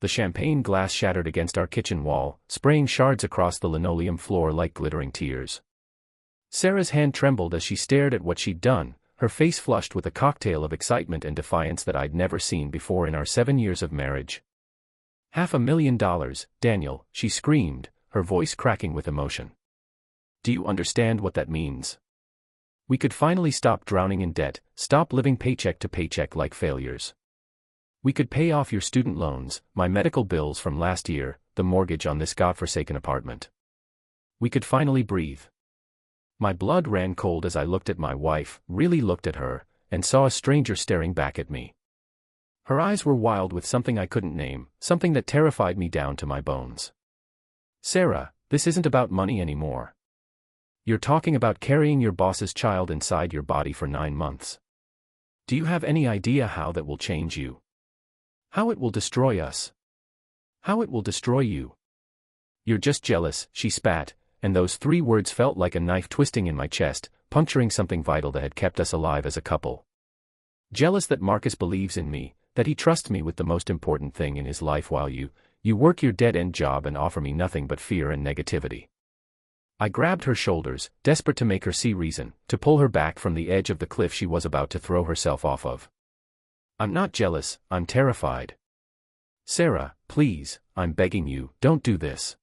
the champagne glass shattered against our kitchen wall, spraying shards across the linoleum floor like glittering tears. Sarah's hand trembled as she stared at what she'd done, her face flushed with a cocktail of excitement and defiance that I'd never seen before in our 7 years of marriage. $500,000, Daniel, she screamed, her voice cracking with emotion. Do you understand what that means? We could finally stop drowning in debt, stop living paycheck to paycheck like failures. We could pay off your student loans, my medical bills from last year, the mortgage on this godforsaken apartment. We could finally breathe. My blood ran cold as I looked at my wife, really looked at her, and saw a stranger staring back at me. Her eyes were wild with something I couldn't name, something that terrified me down to my bones. Sarah, this isn't about money anymore. You're talking about carrying your boss's child inside your body for 9 months. Do you have any idea how that will change you? How it will destroy us? How it will destroy you? You're just jealous, she spat, and those 3 words felt like a knife twisting in my chest, puncturing something vital that had kept us alive as a couple. Jealous that Marcus believes in me, that he trusts me with the most important thing in his life while you work your dead-end job and offer me nothing but fear and negativity. I grabbed her shoulders, desperate to make her see reason, to pull her back from the edge of the cliff she was about to throw herself off of. I'm not jealous, I'm terrified. Sarah, please, I'm begging you, don't do this.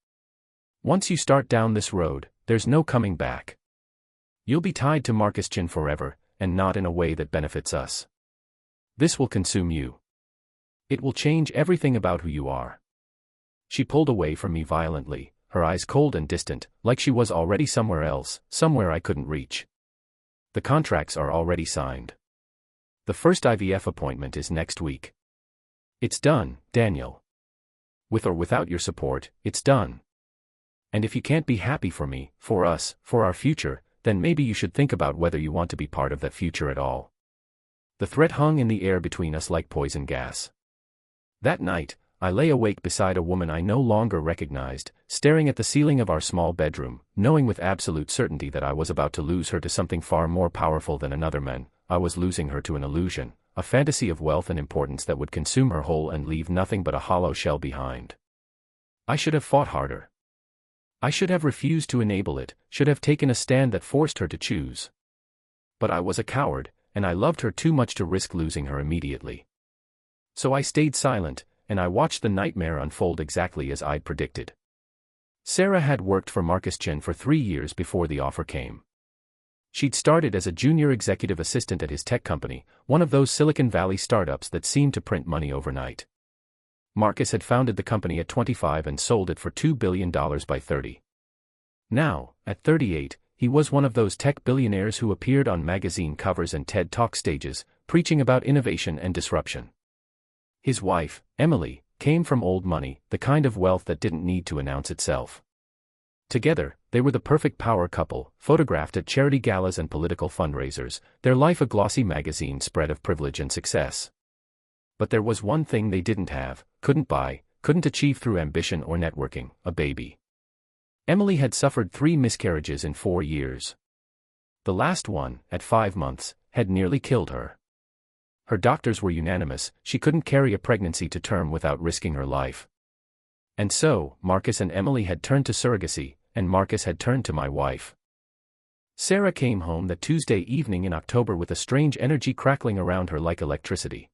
Once you start down this road, there's no coming back. You'll be tied to Marcus Chen forever, and not in a way that benefits us. This will consume you. It will change everything about who you are. She pulled away from me violently, her eyes cold and distant, like she was already somewhere else, somewhere I couldn't reach. The contracts are already signed. The first IVF appointment is next week. It's done, Daniel. With or without your support, it's done. And if you can't be happy for me, for us, for our future, then maybe you should think about whether you want to be part of that future at all. The threat hung in the air between us like poison gas. That night, I lay awake beside a woman I no longer recognized, staring at the ceiling of our small bedroom, knowing with absolute certainty that I was about to lose her to something far more powerful than another man. I was losing her to an illusion, a fantasy of wealth and importance that would consume her whole and leave nothing but a hollow shell behind. I should have fought harder. I should have refused to enable it, should have taken a stand that forced her to choose. But I was a coward, and I loved her too much to risk losing her immediately. So I stayed silent, and I watched the nightmare unfold exactly as I'd predicted. Sarah had worked for Marcus Chen for 3 years before the offer came. She'd started as a junior executive assistant at his tech company, one of those Silicon Valley startups that seemed to print money overnight. Marcus had founded the company at 25 and sold it for $2 billion by 30. Now, at 38, he was one of those tech billionaires who appeared on magazine covers and TED Talk stages, preaching about innovation and disruption. His wife, Emily, came from old money, the kind of wealth that didn't need to announce itself. Together, they were the perfect power couple, photographed at charity galas and political fundraisers, their life a glossy magazine spread of privilege and success. But there was one thing they didn't have, couldn't buy, couldn't achieve through ambition or networking: a baby. Emily had suffered 3 miscarriages in 4 years. The last one, at 5 months, had nearly killed her. Her doctors were unanimous, she couldn't carry a pregnancy to term without risking her life. And so, Marcus and Emily had turned to surrogacy, and Marcus had turned to my wife. Sarah came home that Tuesday evening in October with a strange energy crackling around her like electricity.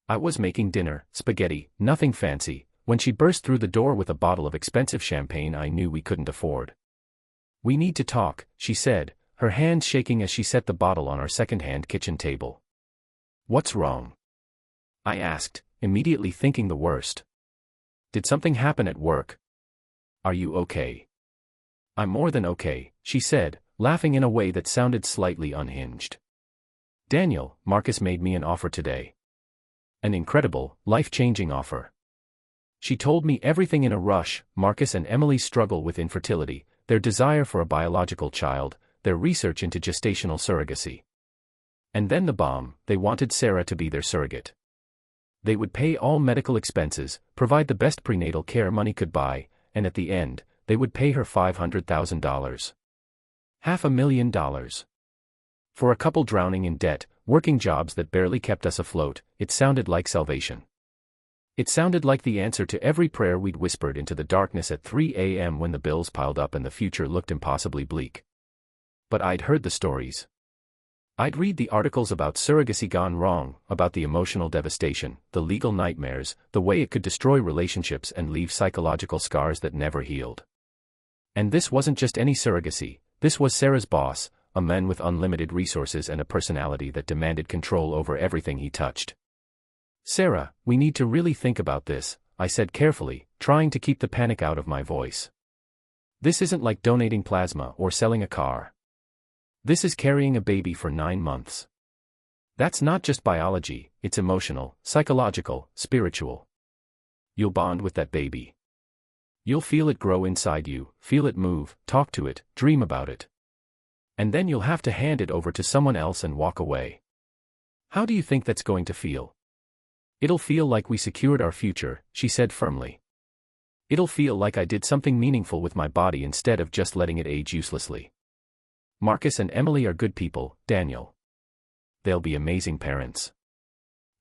I was making dinner, spaghetti, nothing fancy, when she burst through the door with a bottle of expensive champagne I knew we couldn't afford. "We need to talk," she said, her hands shaking as she set the bottle on our second-hand kitchen table. "What's wrong?" I asked, immediately thinking the worst. "Did something happen at work? Are you okay?" "I'm more than okay," she said, laughing in a way that sounded slightly unhinged. "Daniel, Marcus made me an offer today. An incredible, life-changing offer." She told me everything in a rush: Marcus and Emily's struggle with infertility, their desire for a biological child, their research into gestational surrogacy. And then the bomb: they wanted Sarah to be their surrogate. They would pay all medical expenses, provide the best prenatal care money could buy, and at the end, they would pay her $500,000. $500,000. For a couple drowning in debt, working jobs that barely kept us afloat, it sounded like salvation. It sounded like the answer to every prayer we'd whispered into the darkness at 3 a.m. when the bills piled up and the future looked impossibly bleak. But I'd heard the stories. I'd read the articles about surrogacy gone wrong, about the emotional devastation, the legal nightmares, the way it could destroy relationships and leave psychological scars that never healed. And this wasn't just any surrogacy, this was Sarah's boss, a man with unlimited resources and a personality that demanded control over everything he touched. "Sarah, we need to really think about this," I said carefully, trying to keep the panic out of my voice. "This isn't like donating plasma or selling a car. This is carrying a baby for 9 months. That's not just biology, it's emotional, psychological, spiritual. You'll bond with that baby. You'll feel it grow inside you, feel it move, talk to it, dream about it. And then you'll have to hand it over to someone else and walk away. How do you think that's going to feel?" "It'll feel like we secured our future," she said firmly. "It'll feel like I did something meaningful with my body instead of just letting it age uselessly. Marcus and Emily are good people, Daniel. They'll be amazing parents.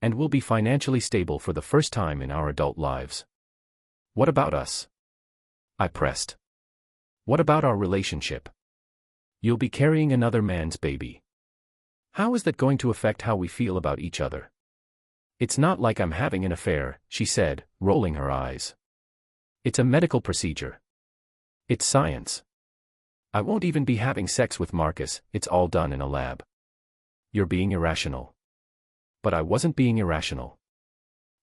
And we'll be financially stable for the first time in our adult lives. What about us?" I pressed. "What about our relationship? You'll be carrying another man's baby. How is that going to affect how we feel about each other?" "It's not like I'm having an affair," she said, rolling her eyes. "It's a medical procedure. It's science. I won't even be having sex with Marcus, it's all done in a lab." "You're being irrational." But I wasn't being irrational.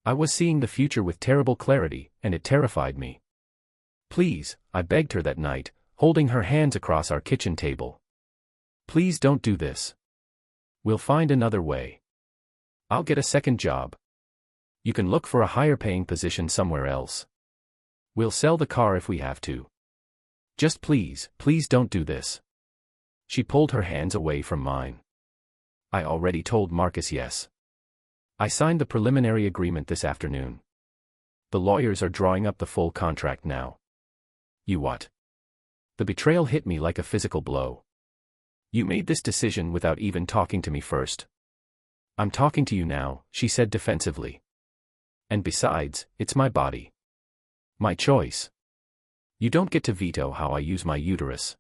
I was seeing the future with terrible clarity, and it terrified me. "Please," I begged her that night, holding her hands across our kitchen table. "Please don't do this. We'll find another way. I'll get a second job. You can look for a higher paying position somewhere else. We'll sell the car if we have to. Just please, please don't do this." She pulled her hands away from mine. "I already told Marcus yes. I signed the preliminary agreement this afternoon. The lawyers are drawing up the full contract now." "You what?" The betrayal hit me like a physical blow. "You made this decision without even talking to me first." "I'm talking to you now," she said defensively. "And besides, it's my body. My choice. You don't get to veto how I use my uterus.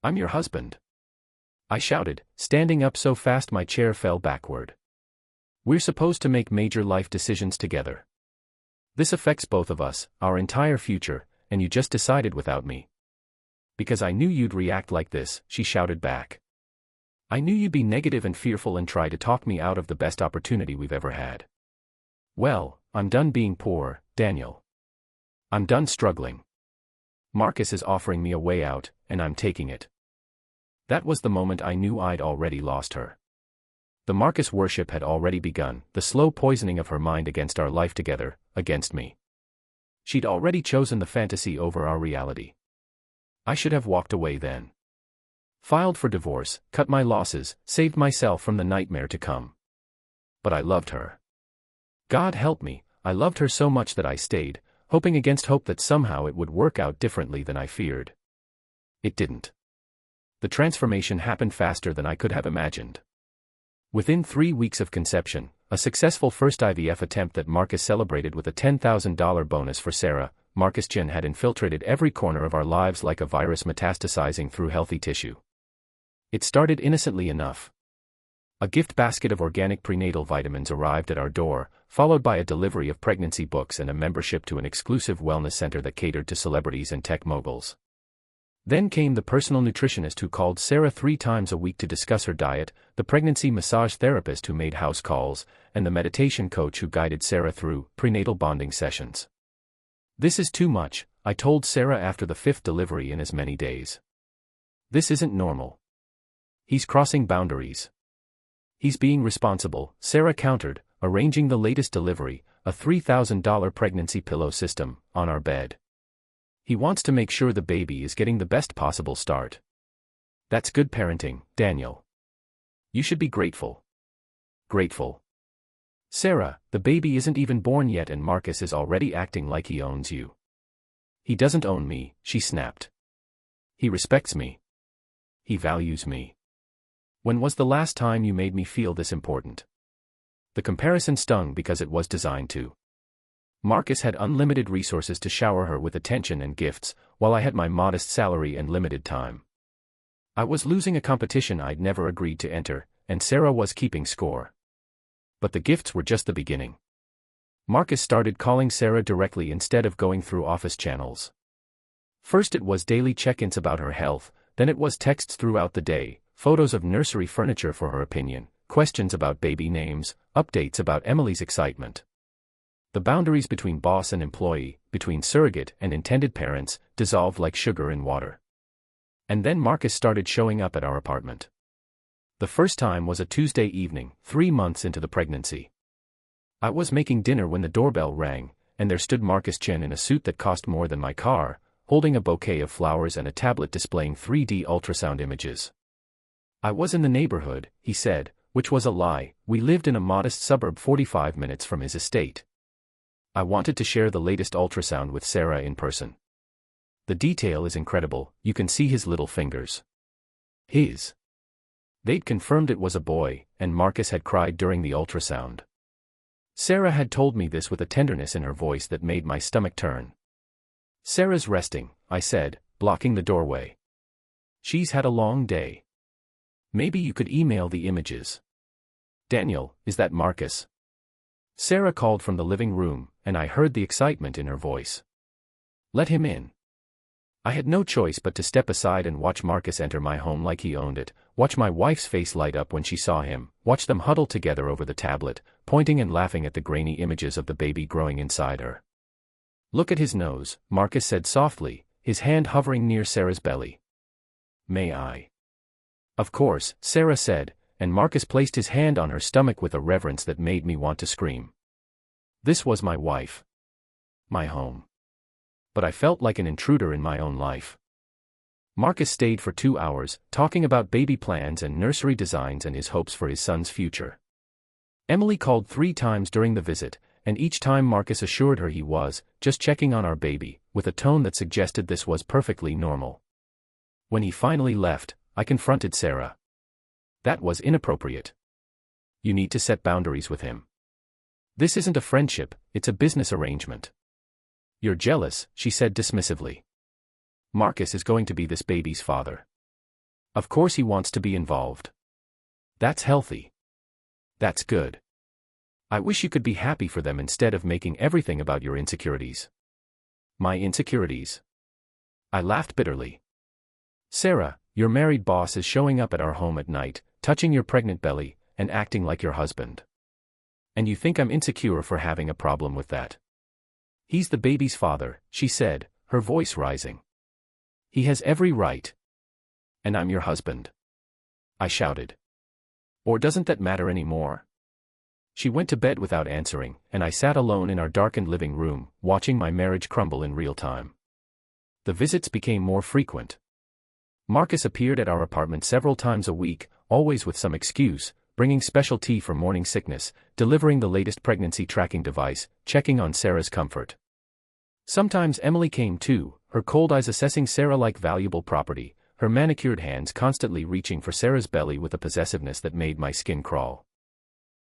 I'm your husband." I shouted, standing up so fast my chair fell backward. "We're supposed to make major life decisions together. This affects both of us, our entire future, and you just decided without me." "Because I knew you'd react like this," she shouted back. "I knew you'd be negative and fearful and try to talk me out of the best opportunity we've ever had. Well, I'm done being poor, Daniel. I'm done struggling. Marcus is offering me a way out, and I'm taking it." That was the moment I knew I'd already lost her. The Marcus worship had already begun, the slow poisoning of her mind against our life together, against me. She'd already chosen the fantasy over our reality. I should have walked away then. Filed for divorce, cut my losses, saved myself from the nightmare to come. But I loved her. God help me, I loved her so much that I stayed, hoping against hope that somehow it would work out differently than I feared. It didn't. The transformation happened faster than I could have imagined. Within 3 weeks of conception, a successful first IVF attempt that Marcus celebrated with a $10,000 bonus for Sarah, Marcus Chen had infiltrated every corner of our lives like a virus metastasizing through healthy tissue. It started innocently enough. A gift basket of organic prenatal vitamins arrived at our door, followed by a delivery of pregnancy books and a membership to an exclusive wellness center that catered to celebrities and tech moguls. Then came the personal nutritionist who called Sarah 3 times a week to discuss her diet, the pregnancy massage therapist who made house calls, and the meditation coach who guided Sarah through prenatal bonding sessions. "This is too much," I told Sarah after the 5th delivery in as many days. "This isn't normal. He's crossing boundaries." "He's being responsible," Sarah countered, arranging the latest delivery, a $3,000 pregnancy pillow system, on our bed. "He wants to make sure the baby is getting the best possible start. That's good parenting, Daniel. You should be grateful." Grateful. "Sarah, the baby isn't even born yet and Marcus is already acting like he owns you." "He doesn't own me," she snapped. "He respects me. He values me. When was the last time you made me feel this important?" The comparison stung because it was designed to. Marcus had unlimited resources to shower her with attention and gifts, while I had my modest salary and limited time. I was losing a competition I'd never agreed to enter, and Sarah was keeping score. But the gifts were just the beginning. Marcus started calling Sarah directly instead of going through office channels. First it was daily check-ins about her health, then it was texts throughout the day, photos of nursery furniture for her opinion, questions about baby names, updates about Emily's excitement. The boundaries between boss and employee, between surrogate and intended parents, dissolved like sugar in water. And then Marcus started showing up at our apartment. The first time was a Tuesday evening, 3 months into the pregnancy. I was making dinner when the doorbell rang, and there stood Marcus Chen in a suit that cost more than my car, holding a bouquet of flowers and a tablet displaying 3D ultrasound images. I was in the neighborhood, he said, which was a lie. We lived in a modest suburb 45 minutes from his estate. I wanted to share the latest ultrasound with Sarah in person. The detail is incredible, you can see his little fingers. They'd confirmed it was a boy, and Marcus had cried during the ultrasound. Sarah had told me this with a tenderness in her voice that made my stomach turn. Sarah's resting, I said, blocking the doorway. She's had a long day. Maybe you could email the images. Daniel, is that Marcus? Sarah called from the living room, and I heard the excitement in her voice. Let him in. I had no choice but to step aside and watch Marcus enter my home like he owned it, watch my wife's face light up when she saw him, watch them huddle together over the tablet, pointing and laughing at the grainy images of the baby growing inside her. Look at his nose, Marcus said softly, his hand hovering near Sarah's belly. May I? Of course, Sarah said, and Marcus placed his hand on her stomach with a reverence that made me want to scream. This was my wife. My home. But I felt like an intruder in my own life. Marcus stayed for 2 hours, talking about baby plans and nursery designs and his hopes for his son's future. Emily called 3 times during the visit, and each time Marcus assured her he was just checking on our baby, with a tone that suggested this was perfectly normal. When he finally left, I confronted Sarah. That was inappropriate. You need to set boundaries with him. This isn't a friendship, it's a business arrangement. You're jealous, she said dismissively. Marcus is going to be this baby's father. Of course he wants to be involved. That's healthy. That's good. I wish you could be happy for them instead of making everything about your insecurities. My insecurities? I laughed bitterly. Sarah, your married boss is showing up at our home at night, touching your pregnant belly, and acting like your husband. And you think I'm insecure for having a problem with that? He's the baby's father, she said, her voice rising. He has every right. And I'm your husband. I shouted. Or doesn't that matter anymore? She went to bed without answering, and I sat alone in our darkened living room, watching my marriage crumble in real time. The visits became more frequent. Marcus appeared at our apartment several times a week, always with some excuse, bringing special tea for morning sickness, delivering the latest pregnancy tracking device, checking on Sarah's comfort. Sometimes Emily came too, her cold eyes assessing Sarah like valuable property, her manicured hands constantly reaching for Sarah's belly with a possessiveness that made my skin crawl.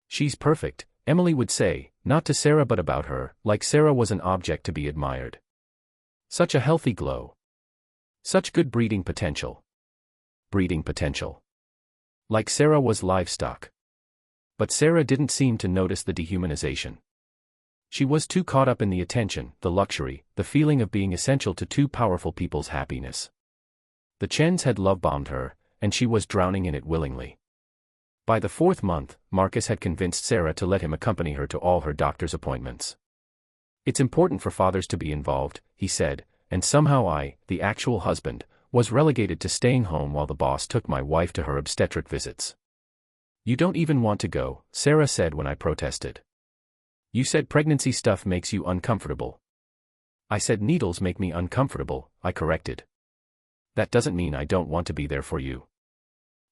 She's perfect, Emily would say, not to Sarah but about her, like Sarah was an object to be admired. Such a healthy glow. Such good breeding potential. Breeding potential. Like Sarah was livestock. But Sarah didn't seem to notice the dehumanization. She was too caught up in the attention, the luxury, the feeling of being essential to 2 powerful people's happiness. The Chens had love-bombed her, and she was drowning in it willingly. By the 4th month, Marcus had convinced Sarah to let him accompany her to all her doctor's appointments. It's important for fathers to be involved, he said, and somehow I, the actual husband, was relegated to staying home while the boss took my wife to her obstetric visits. You don't even want to go, Sarah said when I protested. You said pregnancy stuff makes you uncomfortable. I said needles make me uncomfortable, I corrected. That doesn't mean I don't want to be there for you.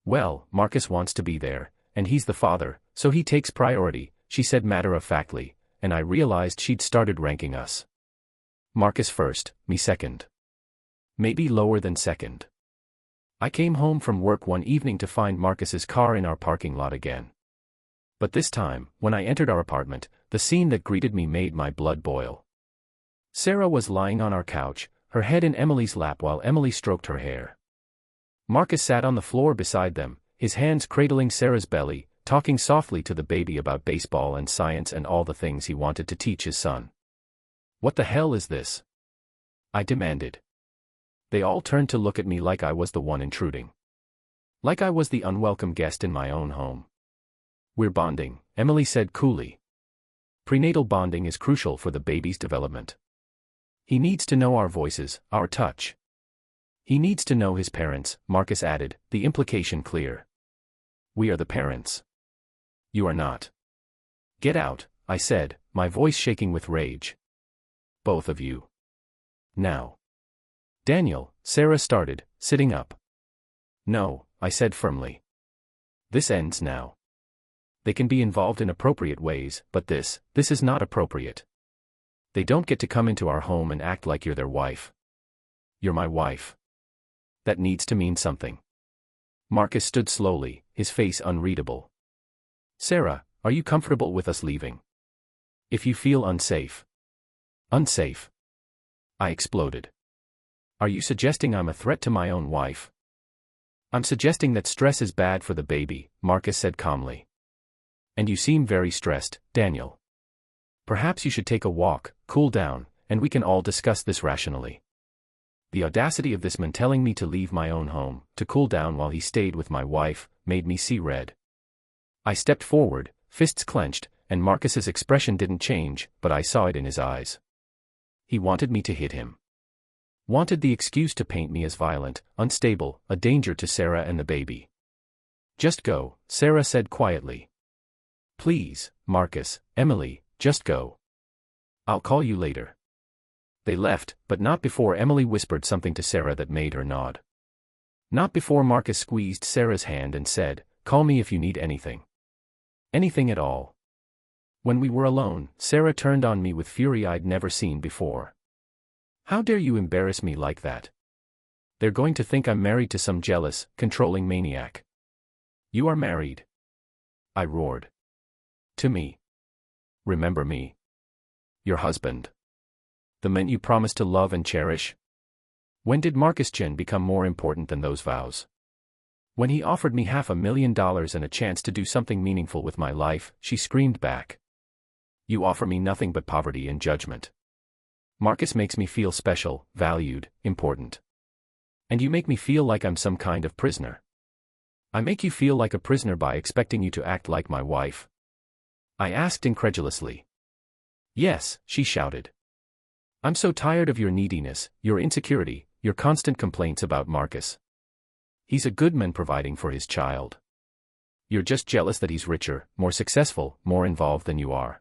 Well, Marcus wants to be there, and he's the father, so he takes priority, she said matter-of-factly, and I realized she'd started ranking us. Marcus first, me second. Maybe lower than second. I came home from work one evening to find Marcus's car in our parking lot again. But this time, when I entered our apartment, the scene that greeted me made my blood boil. Sarah was lying on our couch, her head in Emily's lap while Emily stroked her hair. Marcus sat on the floor beside them, his hands cradling Sarah's belly, talking softly to the baby about baseball and science and all the things he wanted to teach his son. "What the hell is this?" I demanded. They all turned to look at me like I was the one intruding. Like I was the unwelcome guest in my own home. "We're bonding," Emily said coolly. "Prenatal bonding is crucial for the baby's development. He needs to know our voices, our touch. He needs to know his parents," Marcus added, the implication clear. "We are the parents. You are not." "Get out," I said, my voice shaking with rage. "Both of you. Now." "Daniel," Sarah started, sitting up. "No," I said firmly. "This ends now. They can be involved in appropriate ways, but this is not appropriate. They don't get to come into our home and act like you're their wife. You're my wife. That needs to mean something." Marcus stood slowly, his face unreadable. "Sarah, are you comfortable with us leaving? If you feel unsafe." "Unsafe?" I exploded. "Are you suggesting I'm a threat to my own wife?" "I'm suggesting that stress is bad for the baby," Marcus said calmly. "And you seem very stressed, Daniel. Perhaps you should take a walk, cool down, and we can all discuss this rationally." The audacity of this man telling me to leave my own home, to cool down while he stayed with my wife, made me see red. I stepped forward, fists clenched, and Marcus's expression didn't change, but I saw it in his eyes. He wanted me to hit him. Wanted the excuse to paint me as violent, unstable, a danger to Sarah and the baby. "Just go," Sarah said quietly. "Please, Marcus, Emily, just go. I'll call you later." They left, but not before Emily whispered something to Sarah that made her nod. Not before Marcus squeezed Sarah's hand and said, "Call me if you need anything. Anything at all." When we were alone, Sarah turned on me with fury I'd never seen before. "How dare you embarrass me like that? They're going to think I'm married to some jealous, controlling maniac." "You are married," I roared. "To me. Remember me. Your husband. The man you promised to love and cherish." When did Marcus Chen become more important than those vows? When he offered me $500,000 and a chance to do something meaningful with my life, she screamed back. "You offer me nothing but poverty and judgment. Marcus makes me feel special, valued, important. And you make me feel like I'm some kind of prisoner. I make you feel like a prisoner by expecting you to act like my wife?" I asked incredulously. "Yes," she shouted. "I'm so tired of your neediness, your insecurity, your constant complaints about Marcus. He's a good man providing for his child. You're just jealous that he's richer, more successful, more involved than you are."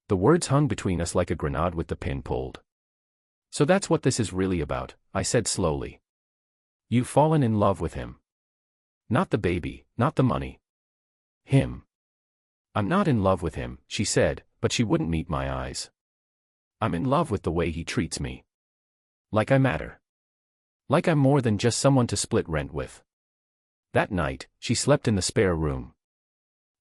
The words hung between us like a grenade with the pin pulled. "So that's what this is really about," I said slowly. "You've fallen in love with him. Not the baby, not the money. Him." "I'm not in love with him," she said, but she wouldn't meet my eyes. "I'm in love with the way he treats me. Like I matter. Like I'm more than just someone to split rent with." That night, she slept in the spare room.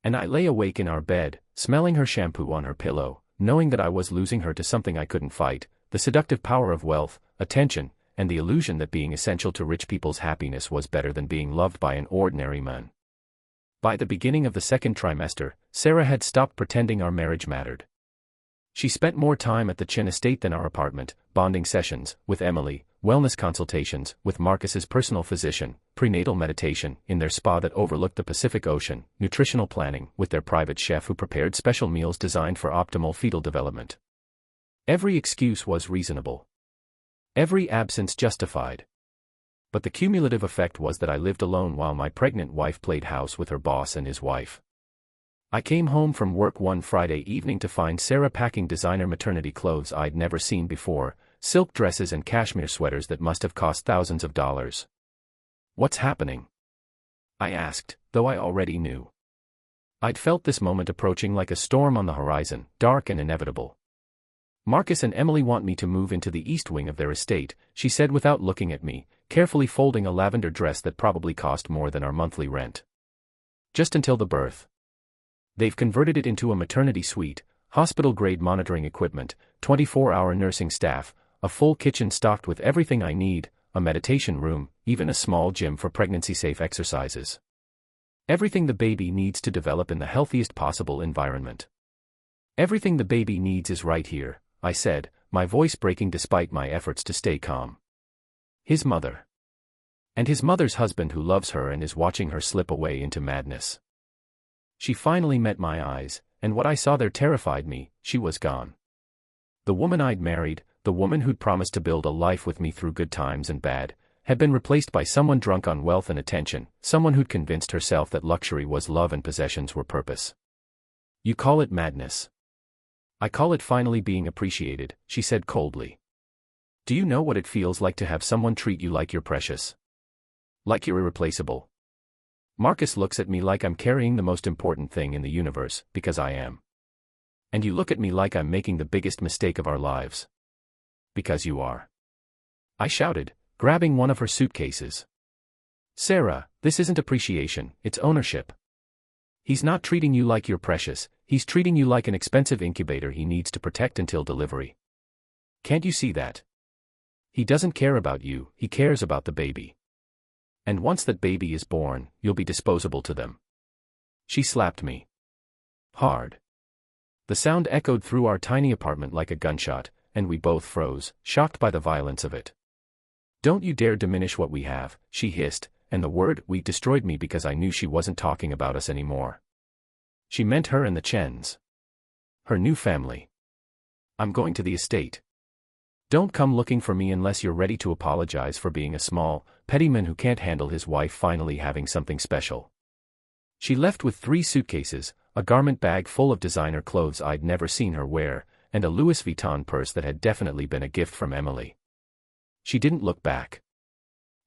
And I lay awake in our bed, smelling her shampoo on her pillow, knowing that I was losing her to something I couldn't fight, the seductive power of wealth, attention, and the illusion that being essential to rich people's happiness was better than being loved by an ordinary man. By the beginning of the second trimester, Sarah had stopped pretending our marriage mattered. She spent more time at the Chen estate than our apartment, bonding sessions, with Emily, wellness consultations, with Marcus's personal physician, prenatal meditation, in their spa that overlooked the Pacific Ocean, nutritional planning, with their private chef who prepared special meals designed for optimal fetal development. Every excuse was reasonable. Every absence justified. But the cumulative effect was that I lived alone while my pregnant wife played house with her boss and his wife. I came home from work one Friday evening to find Sarah packing designer maternity clothes I'd never seen before, silk dresses and cashmere sweaters that must have cost thousands of dollars. "What's happening?" I asked, though I already knew. I'd felt this moment approaching like a storm on the horizon, dark and inevitable. "Marcus and Emily want me to move into the east wing of their estate," she said without looking at me, carefully folding a lavender dress that probably cost more than our monthly rent. "Just until the birth." They've converted it into a maternity suite, hospital-grade monitoring equipment, 24-hour nursing staff, a full kitchen stocked with everything I need, a meditation room, even a small gym for pregnancy-safe exercises. Everything the baby needs to develop in the healthiest possible environment. Everything the baby needs is right here, I said, my voice breaking despite my efforts to stay calm. His mother. And his mother's husband who loves her and is watching her slip away into madness. She finally met my eyes, and what I saw there terrified me. She was gone. The woman I'd married, the woman who'd promised to build a life with me through good times and bad, had been replaced by someone drunk on wealth and attention, someone who'd convinced herself that luxury was love and possessions were purpose. You call it madness. I call it finally being appreciated, she said coldly. Do you know what it feels like to have someone treat you like you're precious? Like you're irreplaceable? Marcus looks at me like I'm carrying the most important thing in the universe, because I am. And you look at me like I'm making the biggest mistake of our lives. Because you are. I shouted, grabbing one of her suitcases. Sarah, this isn't appreciation, it's ownership. He's not treating you like you're precious, he's treating you like an expensive incubator he needs to protect until delivery. Can't you see that? He doesn't care about you, he cares about the baby. And once that baby is born, you'll be disposable to them. She slapped me. Hard. The sound echoed through our tiny apartment like a gunshot, and we both froze, shocked by the violence of it. Don't you dare diminish what we have, she hissed, and the word "we" destroyed me because I knew she wasn't talking about us anymore. She meant her and the Chens. Her new family. I'm going to the estate. Don't come looking for me unless you're ready to apologize for being a small, petty man who can't handle his wife finally having something special. She left with 3 suitcases, a garment bag full of designer clothes I'd never seen her wear, and a Louis Vuitton purse that had definitely been a gift from Emily. She didn't look back.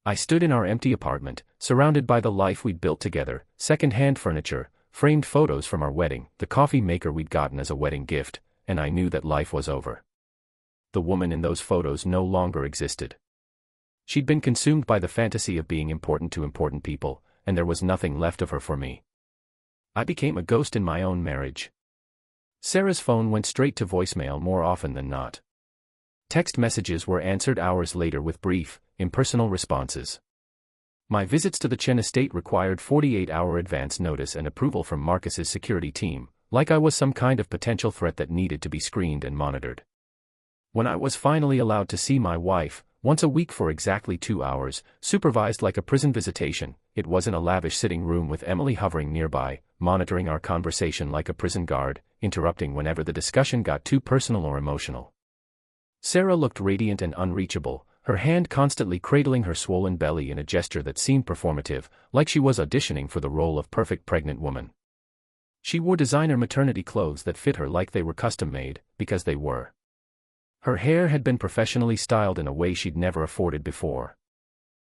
I stood in our empty apartment, surrounded by the life we'd built together, second-hand furniture, framed photos from our wedding, the coffee maker we'd gotten as a wedding gift, and I knew that life was over. The woman in those photos no longer existed. She'd been consumed by the fantasy of being important to important people, and there was nothing left of her for me. I became a ghost in my own marriage. Sarah's phone went straight to voicemail more often than not. Text messages were answered hours later with brief, impersonal responses. My visits to the Chen estate required 48-hour advance notice and approval from Marcus's security team, like I was some kind of potential threat that needed to be screened and monitored. When I was finally allowed to see my wife, once a week for exactly 2 hours, supervised like a prison visitation, it wasn't a lavish sitting room with Emily hovering nearby, monitoring our conversation like a prison guard, interrupting whenever the discussion got too personal or emotional. Sarah looked radiant and unreachable, her hand constantly cradling her swollen belly in a gesture that seemed performative, like she was auditioning for the role of perfect pregnant woman. She wore designer maternity clothes that fit her like they were custom-made, because they were. Her hair had been professionally styled in a way she'd never afforded before.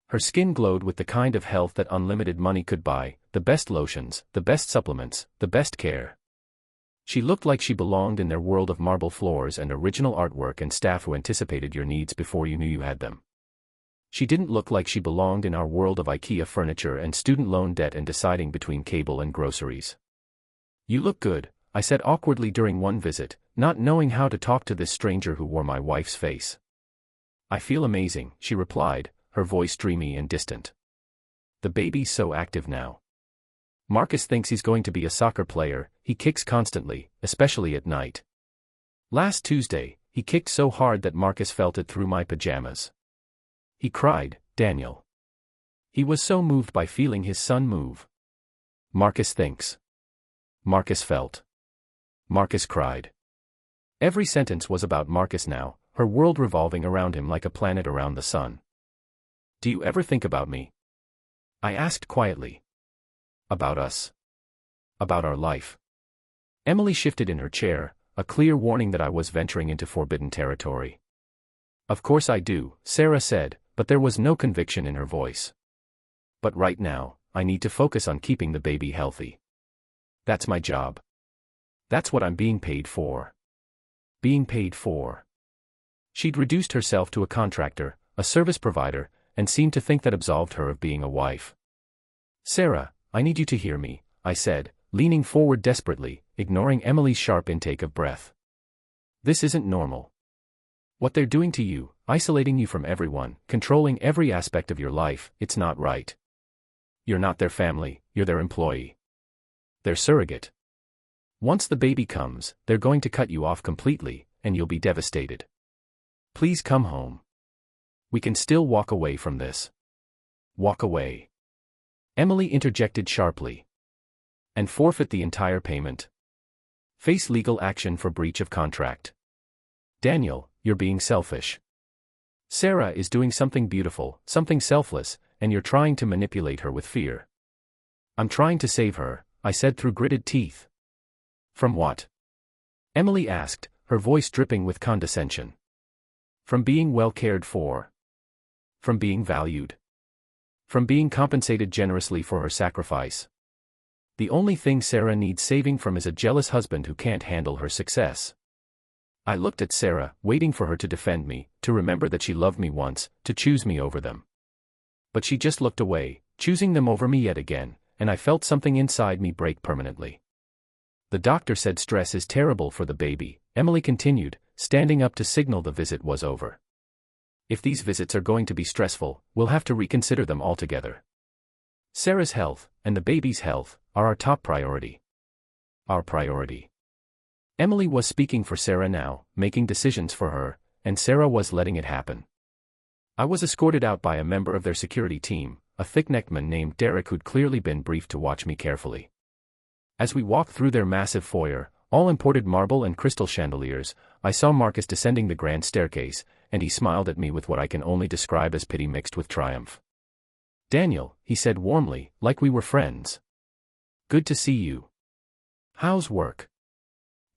Her skin glowed with the kind of health that unlimited money could buy, the best lotions, the best supplements, the best care. She looked like she belonged in their world of marble floors and original artwork and staff who anticipated your needs before you knew you had them. She didn't look like she belonged in our world of IKEA furniture and student loan debt and deciding between cable and groceries. You look good, I said awkwardly during one visit, not knowing how to talk to this stranger who wore my wife's face. I feel amazing, she replied, her voice dreamy and distant. The baby's so active now. Marcus thinks he's going to be a soccer player, he kicks constantly, especially at night. Last Tuesday, he kicked so hard that Marcus felt it through my pajamas. He cried, Daniel. He was so moved by feeling his son move. Marcus thinks. Marcus felt. Marcus cried. Every sentence was about Marcus now, her world revolving around him like a planet around the sun. Do you ever think about me? I asked quietly. About us. About our life. Emily shifted in her chair, a clear warning that I was venturing into forbidden territory. Of course I do, Sarah said, but there was no conviction in her voice. But right now, I need to focus on keeping the baby healthy. That's my job. That's what I'm being paid for. Being paid for. She'd reduced herself to a contractor, a service provider, and seemed to think that absolved her of being a wife. Sarah, I need you to hear me, I said, leaning forward desperately, ignoring Emily's sharp intake of breath. This isn't normal. What they're doing to you, isolating you from everyone, controlling every aspect of your life, it's not right. You're not their family, you're their employee. Their surrogate. Once the baby comes, they're going to cut you off completely, and you'll be devastated. Please come home. We can still walk away from this. Walk away. Emily interjected sharply. And forfeit the entire payment. Face legal action for breach of contract. Daniel, you're being selfish. Sarah is doing something beautiful, something selfless, and you're trying to manipulate her with fear. I'm trying to save her, I said through gritted teeth. From what? Emily asked, her voice dripping with condescension. From being well cared for. From being valued. From being compensated generously for her sacrifice. The only thing Sarah needs saving from is a jealous husband who can't handle her success. I looked at Sarah, waiting for her to defend me, to remember that she loved me once, to choose me over them. But she just looked away, choosing them over me yet again, and I felt something inside me break permanently. The doctor said stress is terrible for the baby, Emily continued, standing up to signal the visit was over. If these visits are going to be stressful, we'll have to reconsider them altogether. Sarah's health, and the baby's health, are our top priority. Our priority. Emily was speaking for Sarah now, making decisions for her, and Sarah was letting it happen. I was escorted out by a member of their security team, a thick-necked man named Derek who'd clearly been briefed to watch me carefully. As we walked through their massive foyer, all imported marble and crystal chandeliers, I saw Marcus descending the grand staircase, and he smiled at me with what I can only describe as pity mixed with triumph. Daniel, he said warmly, like we were friends. Good to see you. How's work?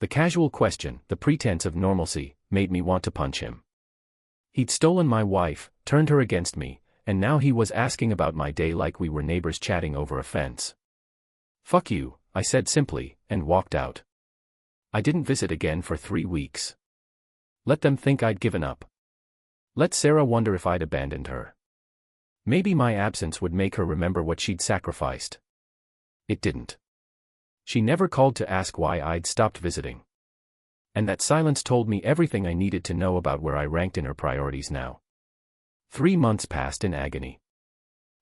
The casual question, the pretense of normalcy, made me want to punch him. He'd stolen my wife, turned her against me, and now he was asking about my day like we were neighbors chatting over a fence. Fuck you, I said simply, and walked out. I didn't visit again for 3 weeks. Let them think I'd given up. Let Sarah wonder if I'd abandoned her. Maybe my absence would make her remember what she'd sacrificed. It didn't. She never called to ask why I'd stopped visiting. And that silence told me everything I needed to know about where I ranked in her priorities now. 3 months passed in agony.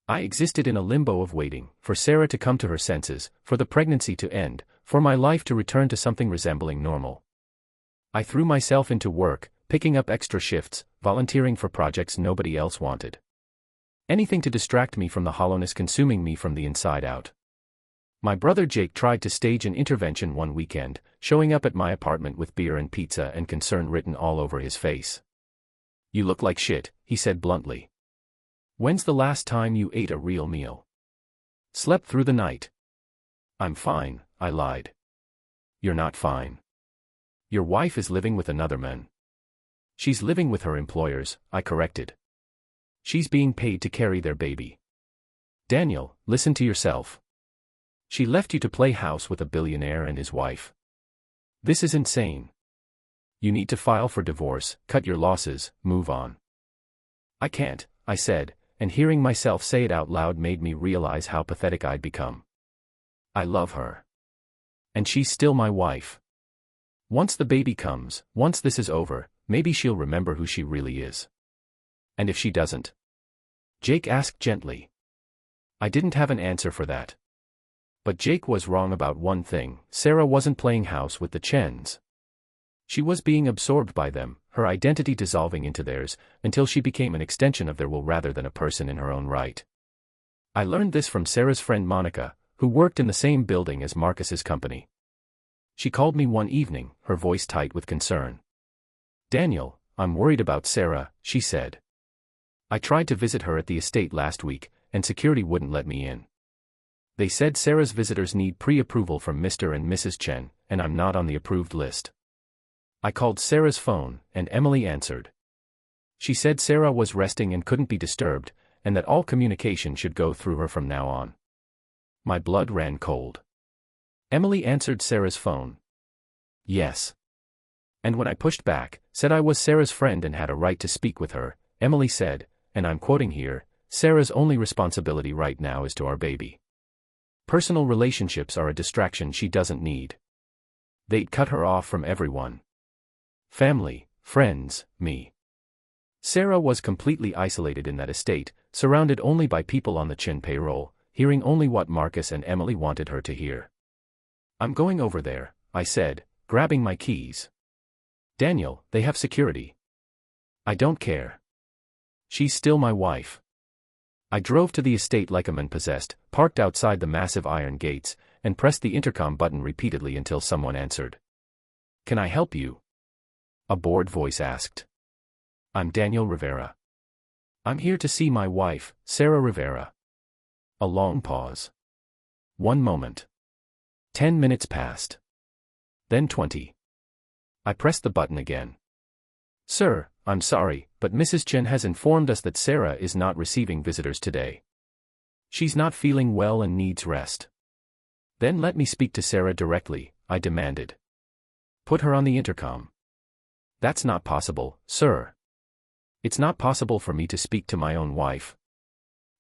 I existed in a limbo of waiting, for Sarah to come to her senses, for the pregnancy to end, for my life to return to something resembling normal. I threw myself into work, picking up extra shifts, volunteering for projects nobody else wanted. Anything to distract me from the hollowness consuming me from the inside out. My brother Jake tried to stage an intervention one weekend, showing up at my apartment with beer and pizza and concern written all over his face. You look like shit, he said bluntly. When's the last time you ate a real meal? Slept through the night. I'm fine, I lied. You're not fine. Your wife is living with another man. She's living with her employers, I corrected. She's being paid to carry their baby. Daniel, listen to yourself. She left you to play house with a billionaire and his wife. This is insane. You need to file for divorce, cut your losses, move on. I can't, I said, and hearing myself say it out loud made me realize how pathetic I'd become. I love her. And she's still my wife. Once the baby comes, once this is over, maybe she'll remember who she really is. And if she doesn't? Jake asked gently. I didn't have an answer for that. But Jake was wrong about one thing, Sarah wasn't playing house with the Chens. She was being absorbed by them, her identity dissolving into theirs, until she became an extension of their will rather than a person in her own right. I learned this from Sarah's friend Monica, who worked in the same building as Marcus's company. She called me one evening, her voice tight with concern. Daniel, I'm worried about Sarah, she said. I tried to visit her at the estate last week, and security wouldn't let me in. They said Sarah's visitors need pre-approval from Mr. and Mrs. Chen, and I'm not on the approved list. I called Sarah's phone, and Emily answered. She said Sarah was resting and couldn't be disturbed, and that all communication should go through her from now on. My blood ran cold. Emily answered Sarah's phone. Yes. And when I pushed back, said I was Sarah's friend and had a right to speak with her, Emily said, and I'm quoting here, Sarah's only responsibility right now is to our baby. Personal relationships are a distraction she doesn't need. They'd cut her off from everyone. Family, friends, me. Sarah was completely isolated in that estate, surrounded only by people on the Chen payroll, hearing only what Marcus and Emily wanted her to hear. "I'm going over there," I said, grabbing my keys. "Daniel, they have security." "I don't care. She's still my wife." I drove to the estate like a man possessed, parked outside the massive iron gates, and pressed the intercom button repeatedly until someone answered. "Can I help you?" a bored voice asked. "I'm Daniel Rivera. I'm here to see my wife, Sarah Rivera." A long pause. 1 moment. 10 minutes passed. Then 20. I pressed the button again. "Sir, I'm sorry, but Mrs. Chen has informed us that Sarah is not receiving visitors today. She's not feeling well and needs rest." "Then let me speak to Sarah directly," I demanded. "Put her on the intercom." "That's not possible, sir. It's not possible for me to speak to my own wife."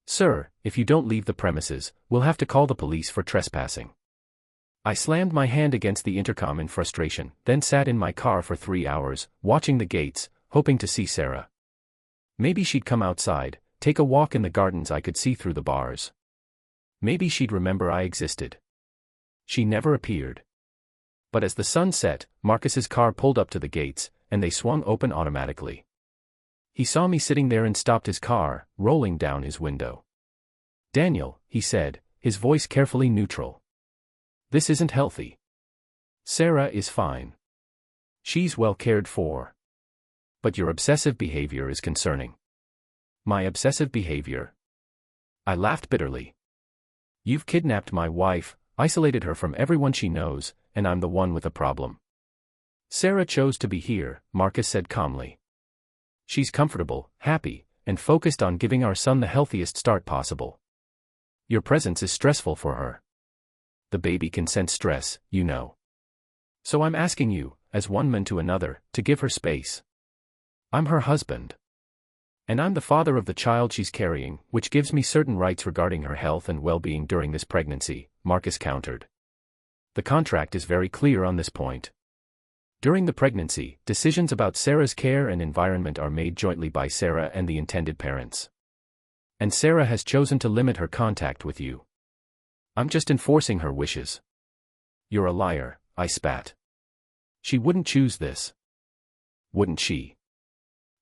"Sir, if you don't leave the premises, we'll have to call the police for trespassing." I slammed my hand against the intercom in frustration, then sat in my car for 3 hours, watching the gates, hoping to see Sarah. Maybe she'd come outside, take a walk in the gardens I could see through the bars. Maybe she'd remember I existed. She never appeared. But as the sun set, Marcus's car pulled up to the gates, and they swung open automatically. He saw me sitting there and stopped his car, rolling down his window. "Daniel," he said, his voice carefully neutral. "This isn't healthy. Sarah is fine. She's well cared for. But your obsessive behavior is concerning." "My obsessive behavior?" I laughed bitterly. "You've kidnapped my wife, isolated her from everyone she knows, and I'm the one with a problem." "Sarah chose to be here," Marcus said calmly. "She's comfortable, happy, and focused on giving our son the healthiest start possible. Your presence is stressful for her. The baby can sense stress, you know. So I'm asking you, as one man to another, to give her space. I'm her husband. And I'm the father of the child she's carrying, which gives me certain rights regarding her health and well-being during this pregnancy," Marcus countered. "The contract is very clear on this point. During the pregnancy, decisions about Sarah's care and environment are made jointly by Sarah and the intended parents. And Sarah has chosen to limit her contact with you. I'm just enforcing her wishes." "You're a liar," I spat. "She wouldn't choose this." "Wouldn't she?"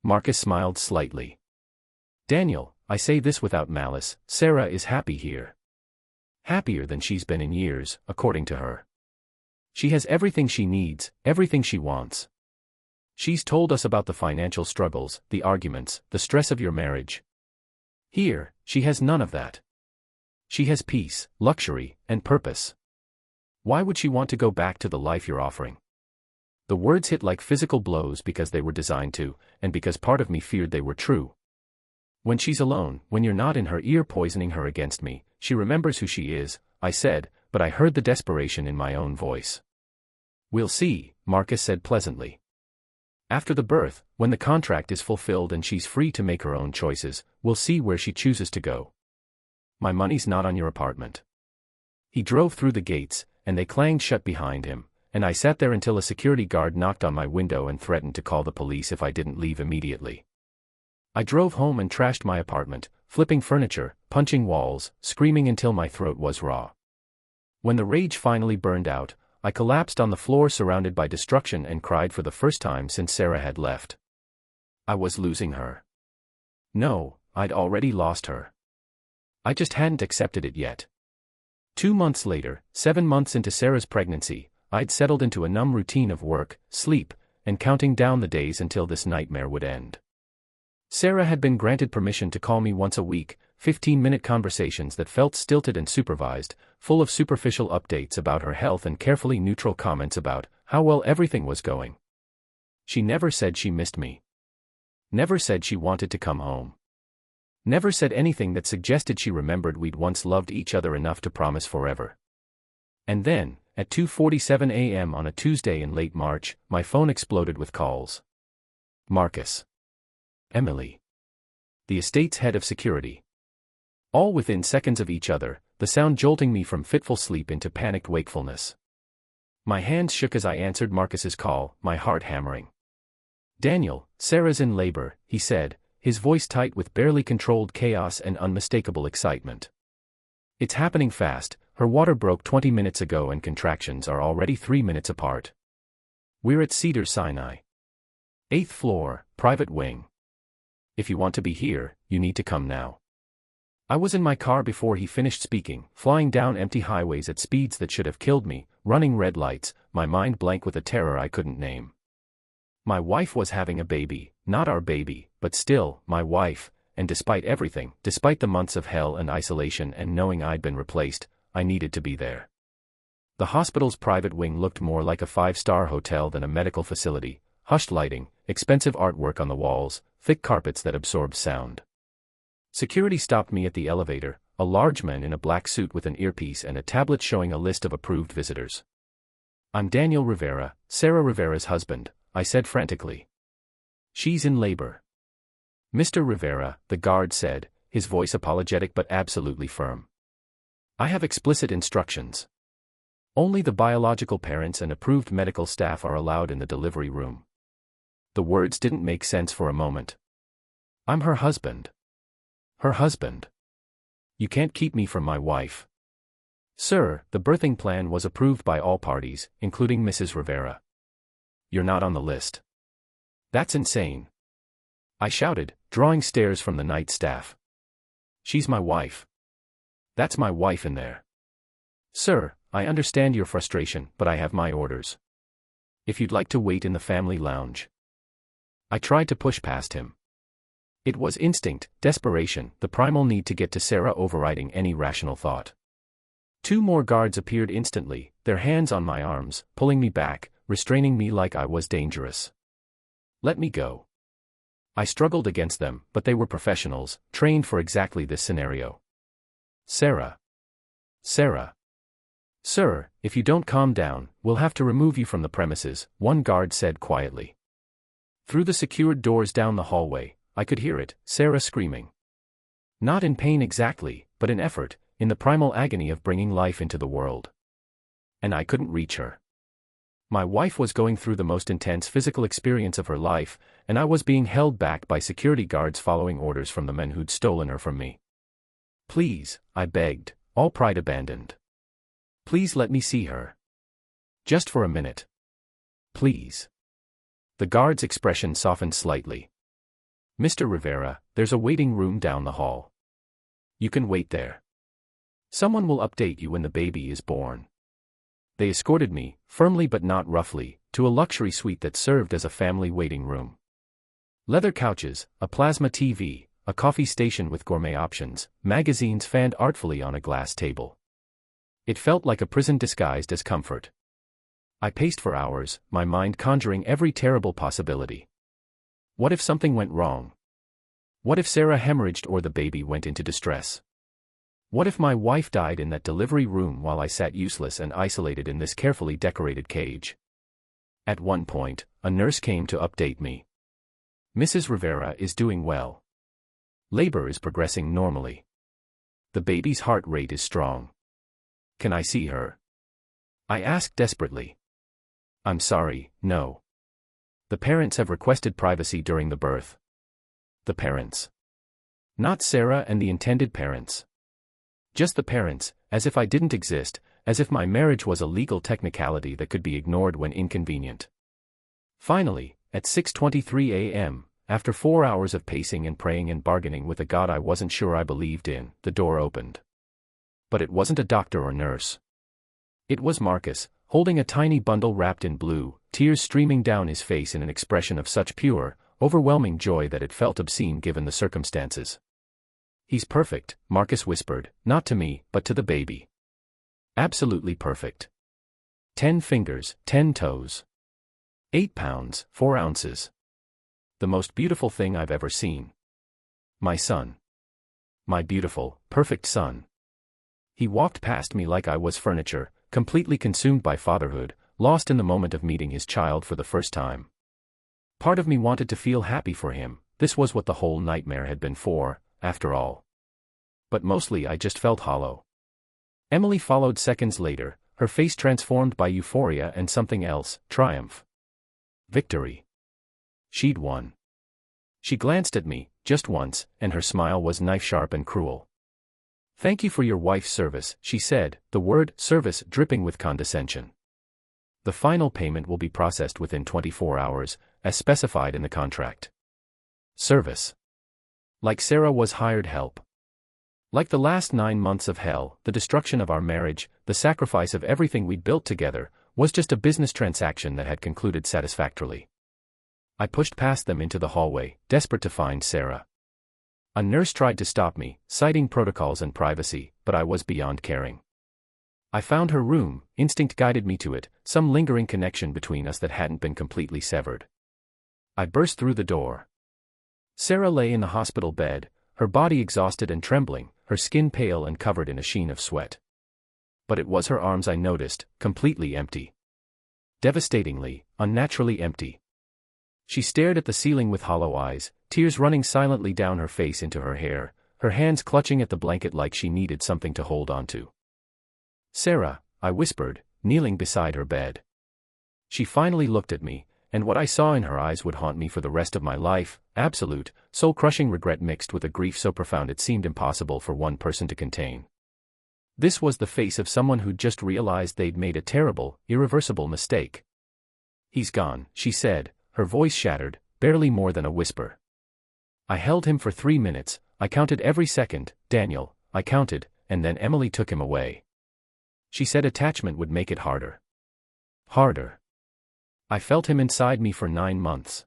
Marcus smiled slightly. "Daniel, I say this without malice, Sarah is happy here. Happier than she's been in years, according to her. She has everything she needs, everything she wants. She's told us about the financial struggles, the arguments, the stress of your marriage. Here, she has none of that. She has peace, luxury, and purpose. Why would she want to go back to the life you're offering?" The words hit like physical blows because they were designed to, and because part of me feared they were true. "When she's alone, when you're not in her ear poisoning her against me, she remembers who she is," I said, but I heard the desperation in my own voice. "We'll see," Marcus said pleasantly. "After the birth, when the contract is fulfilled and she's free to make her own choices, we'll see where she chooses to go. My money's not on your apartment." He drove through the gates, and they clanged shut behind him, and I sat there until a security guard knocked on my window and threatened to call the police if I didn't leave immediately. I drove home and trashed my apartment, flipping furniture, punching walls, screaming until my throat was raw. When the rage finally burned out, I collapsed on the floor surrounded by destruction and cried for the first time since Sarah had left. I was losing her. No, I'd already lost her. I just hadn't accepted it yet. 2 months later, 7 months into Sarah's pregnancy, I'd settled into a numb routine of work, sleep, and counting down the days until this nightmare would end. Sarah had been granted permission to call me once a week, 15-minute conversations that felt stilted and supervised, full of superficial updates about her health and carefully neutral comments about how well everything was going. She never said she missed me. Never said she wanted to come home. Never said anything that suggested she remembered we'd once loved each other enough to promise forever. And then, at 2:47 a.m. on a Tuesday in late March, my phone exploded with calls. Marcus. Emily. The estate's head of security. All within seconds of each other, the sound jolting me from fitful sleep into panicked wakefulness. My hands shook as I answered Marcus's call, my heart hammering. "Daniel, Sarah's in labor," he said, his voice tight with barely controlled chaos and unmistakable excitement. "It's happening fast, her water broke 20 minutes ago and contractions are already 3 minutes apart. We're at Cedars-Sinai. 8th floor, private wing. If you want to be here, you need to come now." I was in my car before he finished speaking, flying down empty highways at speeds that should have killed me, running red lights, my mind blank with a terror I couldn't name. My wife was having a baby, not our baby, but still, my wife, and despite everything, despite the months of hell and isolation and knowing I'd been replaced, I needed to be there. The hospital's private wing looked more like a 5-star hotel than a medical facility, hushed lighting, expensive artwork on the walls, thick carpets that absorbed sound. Security stopped me at the elevator, a large man in a black suit with an earpiece and a tablet showing a list of approved visitors. "I'm Daniel Rivera, Sarah Rivera's husband," I said frantically. "She's in labor." "Mr. Rivera," the guard said, his voice apologetic but absolutely firm. "I have explicit instructions. Only the biological parents and approved medical staff are allowed in the delivery room." The words didn't make sense for a moment. "I'm her husband." "Her husband? You can't keep me from my wife." "Sir, the birthing plan was approved by all parties, including Mrs. Rivera. You're not on the list." "That's insane," I shouted, drawing stares from the night staff. "She's my wife. That's my wife in there." "Sir, I understand your frustration, but I have my orders. If you'd like to wait in the family lounge." I tried to push past him. It was instinct, desperation, the primal need to get to Sarah overriding any rational thought. 2 more guards appeared instantly, their hands on my arms, pulling me back, restraining me like I was dangerous. "Let me go." I struggled against them, but they were professionals, trained for exactly this scenario. "Sarah. Sarah. Sir, if you don't calm down, we'll have to remove you from the premises," one guard said quietly. Through the secured doors down the hallway, I could hear it, Sarah screaming. Not in pain exactly, but in effort, in the primal agony of bringing life into the world. And I couldn't reach her. My wife was going through the most intense physical experience of her life, and I was being held back by security guards following orders from the men who'd stolen her from me. "Please," I begged, all pride abandoned. "Please let me see her. Just for a minute. Please." The guard's expression softened slightly. "Mr. Rivera, there's a waiting room down the hall. You can wait there. Someone will update you when the baby is born." They escorted me, firmly but not roughly, to a luxury suite that served as a family waiting room. Leather couches, a plasma TV, a coffee station with gourmet options, magazines fanned artfully on a glass table. It felt like a prison disguised as comfort. I paced for hours, my mind conjuring every terrible possibility. What if something went wrong? What if Sarah hemorrhaged or the baby went into distress? What if my wife died in that delivery room while I sat useless and isolated in this carefully decorated cage? At one point, a nurse came to update me. "Mrs. Rivera is doing well. Labor is progressing normally. The baby's heart rate is strong. Can I see her?" I asked desperately. "I'm sorry, no. The parents have requested privacy during the birth." The parents. Not Sarah and the intended parents. Just the parents, as if I didn't exist, as if my marriage was a legal technicality that could be ignored when inconvenient. Finally, at 6:23 a.m., after 4 hours of pacing and praying and bargaining with a God I wasn't sure I believed in, the door opened. But it wasn't a doctor or nurse. It was Marcus, holding a tiny bundle wrapped in blue, tears streaming down his face in an expression of such pure, overwhelming joy that it felt obscene given the circumstances. "He's perfect," Marcus whispered, not to me, but to the baby. "Absolutely perfect. 10 fingers, 10 toes. 8 pounds, 4 ounces. The most beautiful thing I've ever seen. My son. My beautiful, perfect son." He walked past me like I was furniture, completely consumed by fatherhood, lost in the moment of meeting his child for the first time. Part of me wanted to feel happy for him, this was what the whole nightmare had been for, after all. But mostly I just felt hollow. Emily followed seconds later, her face transformed by euphoria and something else, triumph. Victory. She'd won. She glanced at me, just once, and her smile was knife-sharp and cruel. "Thank you for your wife's service," she said, the word service dripping with condescension. "The final payment will be processed within 24 hours, as specified in the contract." Service. Like Sarah was hired help. Like the last 9 months of hell, the destruction of our marriage, the sacrifice of everything we'd built together, was just a business transaction that had concluded satisfactorily. I pushed past them into the hallway, desperate to find Sarah. A nurse tried to stop me, citing protocols and privacy, but I was beyond caring. I found her room, instinct guided me to it, some lingering connection between us that hadn't been completely severed. I burst through the door. Sarah lay in the hospital bed, her body exhausted and trembling, her skin pale and covered in a sheen of sweat. But it was her arms I noticed, completely empty. Devastatingly, unnaturally empty. She stared at the ceiling with hollow eyes, tears running silently down her face into her hair, her hands clutching at the blanket like she needed something to hold onto. "Sarah," I whispered, kneeling beside her bed. She finally looked at me, and what I saw in her eyes would haunt me for the rest of my life, absolute, soul-crushing regret mixed with a grief so profound it seemed impossible for one person to contain. This was the face of someone who'd just realized they'd made a terrible, irreversible mistake. "He's gone," she said, her voice shattered, barely more than a whisper. I held him for 3 minutes, I counted every second, Daniel, I counted, and then Emily took him away. She said attachment would make it harder. Harder. I felt him inside me for 9 months.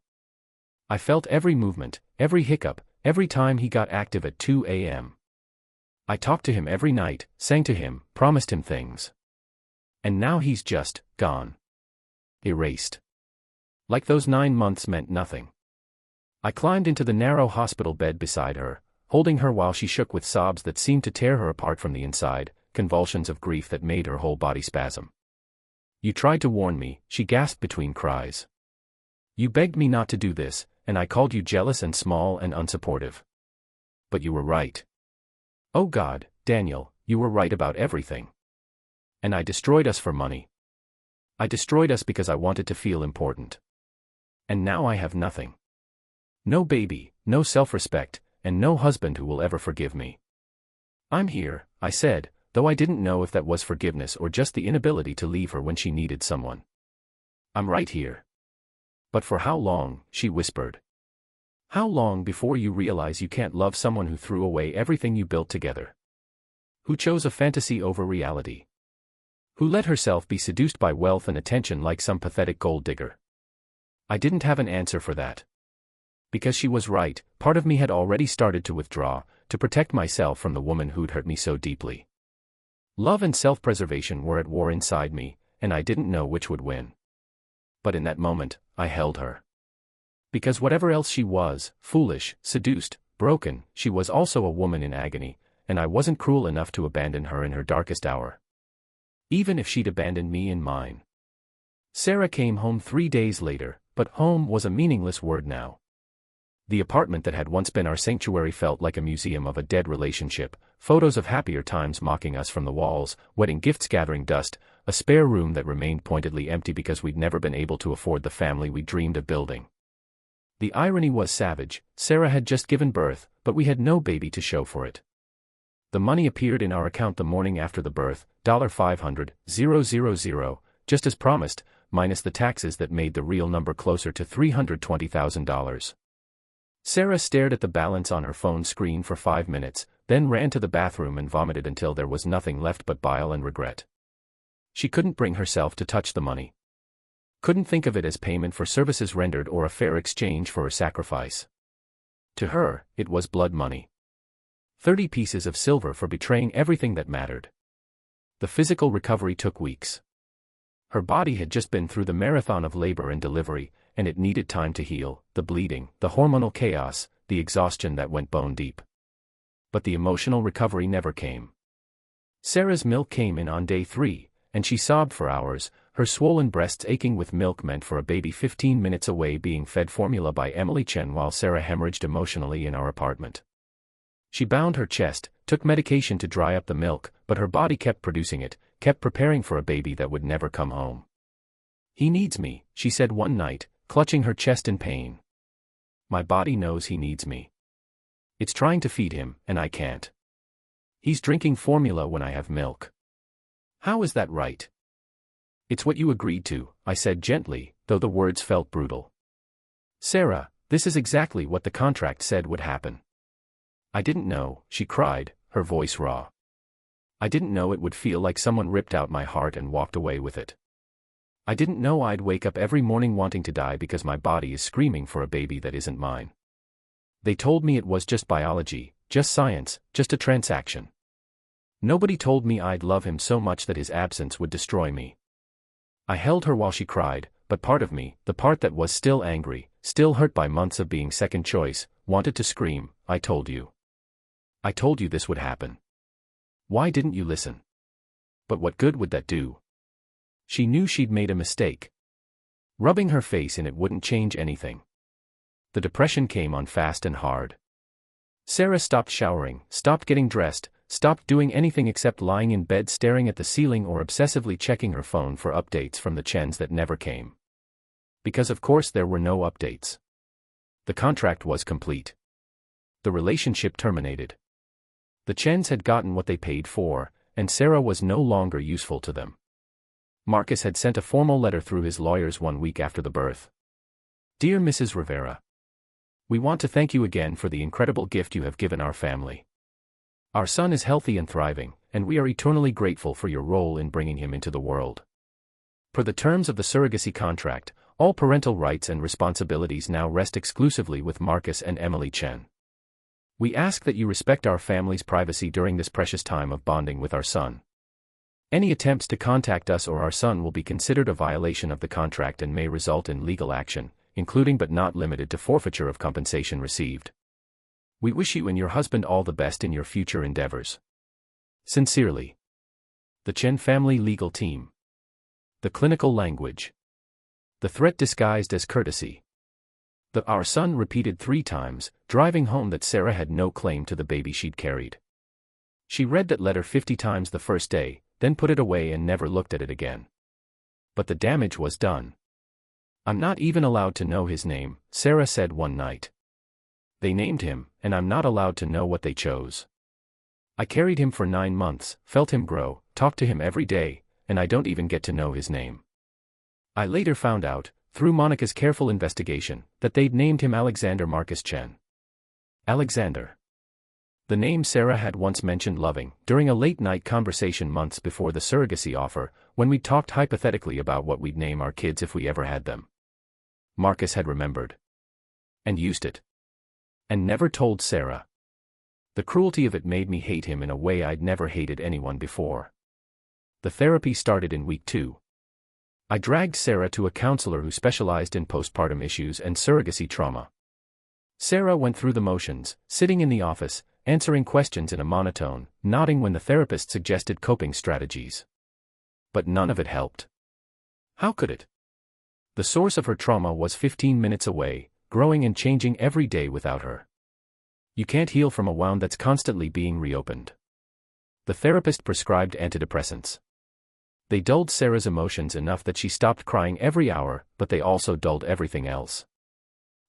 I felt every movement, every hiccup, every time he got active at 2 a.m. I talked to him every night, sang to him, promised him things. And now he's just gone. Erased. Like those 9 months meant nothing. I climbed into the narrow hospital bed beside her, holding her while she shook with sobs that seemed to tear her apart from the inside, convulsions of grief that made her whole body spasm. "You tried to warn me," she gasped between cries. "You begged me not to do this, and I called you jealous and small and unsupportive. But you were right. Oh God, Daniel, you were right about everything. And I destroyed us for money. I destroyed us because I wanted to feel important. And now I have nothing. No baby, no self-respect, and no husband who will ever forgive me. I'm here," I said, though I didn't know if that was forgiveness or just the inability to leave her when she needed someone. "I'm right here." "But for how long?" she whispered. "How long before you realize you can't love someone who threw away everything you built together? Who chose a fantasy over reality? Who let herself be seduced by wealth and attention like some pathetic gold digger?" I didn't have an answer for that. Because she was right, part of me had already started to withdraw, to protect myself from the woman who'd hurt me so deeply. Love and self-preservation were at war inside me, and I didn't know which would win. But in that moment, I held her. Because whatever else she was, foolish, seduced, broken, she was also a woman in agony, and I wasn't cruel enough to abandon her in her darkest hour. Even if she'd abandoned me in mine. Sarah came home 3 days later, but home was a meaningless word now. The apartment that had once been our sanctuary felt like a museum of a dead relationship, photos of happier times mocking us from the walls, wedding gifts gathering dust, a spare room that remained pointedly empty because we'd never been able to afford the family we dreamed of building. The irony was savage. Sarah had just given birth, but we had no baby to show for it. The money appeared in our account the morning after the birth, $500,000, just as promised, minus the taxes that made the real number closer to $320,000. Sarah stared at the balance on her phone screen for 5 minutes, then ran to the bathroom and vomited until there was nothing left but bile and regret. She couldn't bring herself to touch the money. Couldn't think of it as payment for services rendered or a fair exchange for a sacrifice. To her, it was blood money. 30 pieces of silver for betraying everything that mattered. The physical recovery took weeks. Her body had just been through the marathon of labor and delivery, and it needed time to heal, the bleeding, the hormonal chaos, the exhaustion that went bone deep. But the emotional recovery never came. Sarah's milk came in on day 3, and she sobbed for hours, her swollen breasts aching with milk meant for a baby 15 minutes away being fed formula by Emily Chen while Sarah hemorrhaged emotionally in our apartment. She bound her chest, took medication to dry up the milk, but her body kept producing it, kept preparing for a baby that would never come home. "He needs me," she said one night, clutching her chest in pain. "My body knows he needs me. It's trying to feed him, and I can't. He's drinking formula when I have milk. How is that right?" "It's what you agreed to," I said gently, though the words felt brutal. "Sarah, this is exactly what the contract said would happen." "I didn't know," she cried, her voice raw. "I didn't know it would feel like someone ripped out my heart and walked away with it. I didn't know I'd wake up every morning wanting to die because my body is screaming for a baby that isn't mine. They told me it was just biology, just science, just a transaction. Nobody told me I'd love him so much that his absence would destroy me." I held her while she cried, but part of me, the part that was still angry, still hurt by months of being second choice, wanted to scream, "I told you. I told you this would happen. Why didn't you listen?" But what good would that do? She knew she'd made a mistake. Rubbing her face in it wouldn't change anything. The depression came on fast and hard. Sarah stopped showering, stopped getting dressed, stopped doing anything except lying in bed staring at the ceiling or obsessively checking her phone for updates from the Chens that never came. Because of course there were no updates. The contract was complete. The relationship terminated. The Chens had gotten what they paid for, and Sarah was no longer useful to them. Marcus had sent a formal letter through his lawyers 1 week after the birth. "Dear Mrs. Rivera, we want to thank you again for the incredible gift you have given our family. Our son is healthy and thriving, and we are eternally grateful for your role in bringing him into the world. Per the terms of the surrogacy contract, all parental rights and responsibilities now rest exclusively with Marcus and Emily Chen. We ask that you respect our family's privacy during this precious time of bonding with our son. Any attempts to contact us or our son will be considered a violation of the contract and may result in legal action, including but not limited to forfeiture of compensation received. We wish you and your husband all the best in your future endeavors. Sincerely. The Chen family legal team." The clinical language. The threat disguised as courtesy. The "our son" repeated 3 times, driving home that Sarah had no claim to the baby she'd carried. She read that letter 50 times the first day, then put it away and never looked at it again. But the damage was done. "I'm not even allowed to know his name," Sarah said one night. "They named him, and I'm not allowed to know what they chose. I carried him for 9 months, felt him grow, talked to him every day, and I don't even get to know his name. I later found out, through Monica's careful investigation, that they'd named him Alexander Marcus Chen." Alexander. The name Sarah had once mentioned loving, during a late-night conversation months before the surrogacy offer, when we talked hypothetically about what we'd name our kids if we ever had them. Marcus had remembered. And used it. And never told Sarah. The cruelty of it made me hate him in a way I'd never hated anyone before. The therapy started in week 2. I dragged Sarah to a counselor who specialized in postpartum issues and surrogacy trauma. Sarah went through the motions, sitting in the office, answering questions in a monotone, nodding when the therapist suggested coping strategies. But none of it helped. How could it? The source of her trauma was 15 minutes away, growing and changing every day without her. You can't heal from a wound that's constantly being reopened. The therapist prescribed antidepressants. They dulled Sarah's emotions enough that she stopped crying every hour, but they also dulled everything else.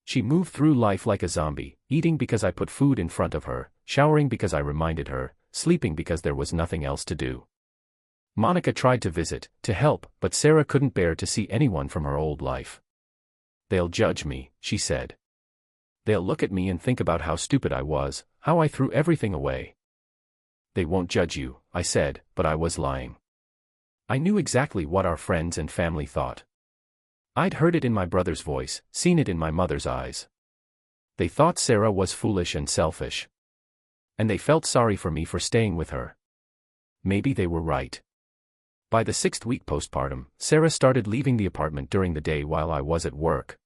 She moved through life like a zombie, eating because I put food in front of her, showering because I reminded her, sleeping because there was nothing else to do. Monica tried to visit, to help, but Sarah couldn't bear to see anyone from her old life. "They'll judge me," she said. "They'll look at me and think about how stupid I was, how I threw everything away." "They won't judge you," I said, but I was lying. I knew exactly what our friends and family thought. I'd heard it in my brother's voice, seen it in my mother's eyes. They thought Sarah was foolish and selfish. And they felt sorry for me for staying with her. Maybe they were right. By the 6th week postpartum, Sarah started leaving the apartment during the day while I was at work.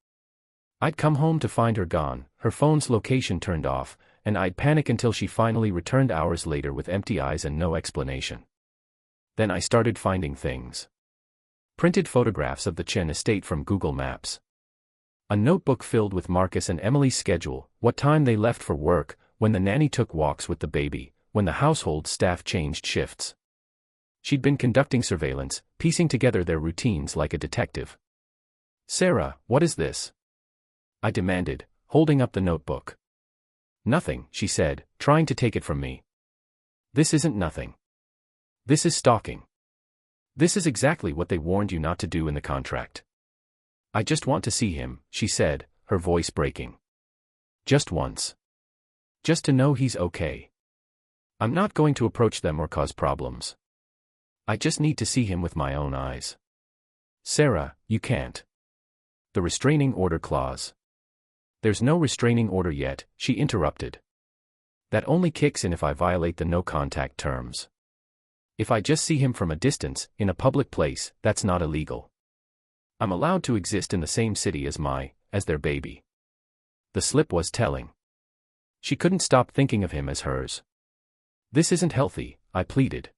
I'd come home to find her gone, her phone's location turned off, and I'd panic until she finally returned hours later with empty eyes and no explanation. Then I started finding things. Printed photographs of the Chen estate from Google Maps. A notebook filled with Marcus and Emily's schedule, what time they left for work, when the nanny took walks with the baby, when the household staff changed shifts. She'd been conducting surveillance, piecing together their routines like a detective. "Sarah, what is this?" I demanded, holding up the notebook. "Nothing," she said, trying to take it from me. "This isn't nothing. This is stalking. This is exactly what they warned you not to do in the contract." "I just want to see him," she said, her voice breaking. "Just once. Just to know he's okay. I'm not going to approach them or cause problems. I just need to see him with my own eyes." "Sarah, you can't. The restraining order clause." "There's no restraining order yet," she interrupted. "That only kicks in if I violate the no-contact terms. If I just see him from a distance, in a public place, that's not illegal. I'm allowed to exist in the same city as their baby." The slip was telling. She couldn't stop thinking of him as hers. "This isn't healthy," I pleaded.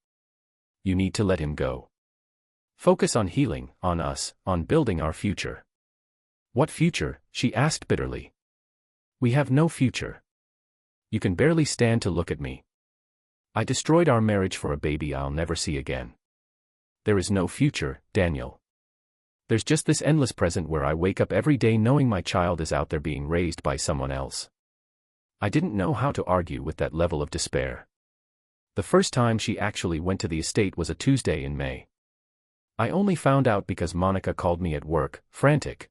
"You need to let him go. Focus on healing, on us, on building our future." "What future?" she asked bitterly. "We have no future. You can barely stand to look at me. I destroyed our marriage for a baby I'll never see again. There is no future, Daniel. There's just this endless present where I wake up every day knowing my child is out there being raised by someone else." I didn't know how to argue with that level of despair. The first time she actually went to the estate was a Tuesday in May. I only found out because Monica called me at work, frantic.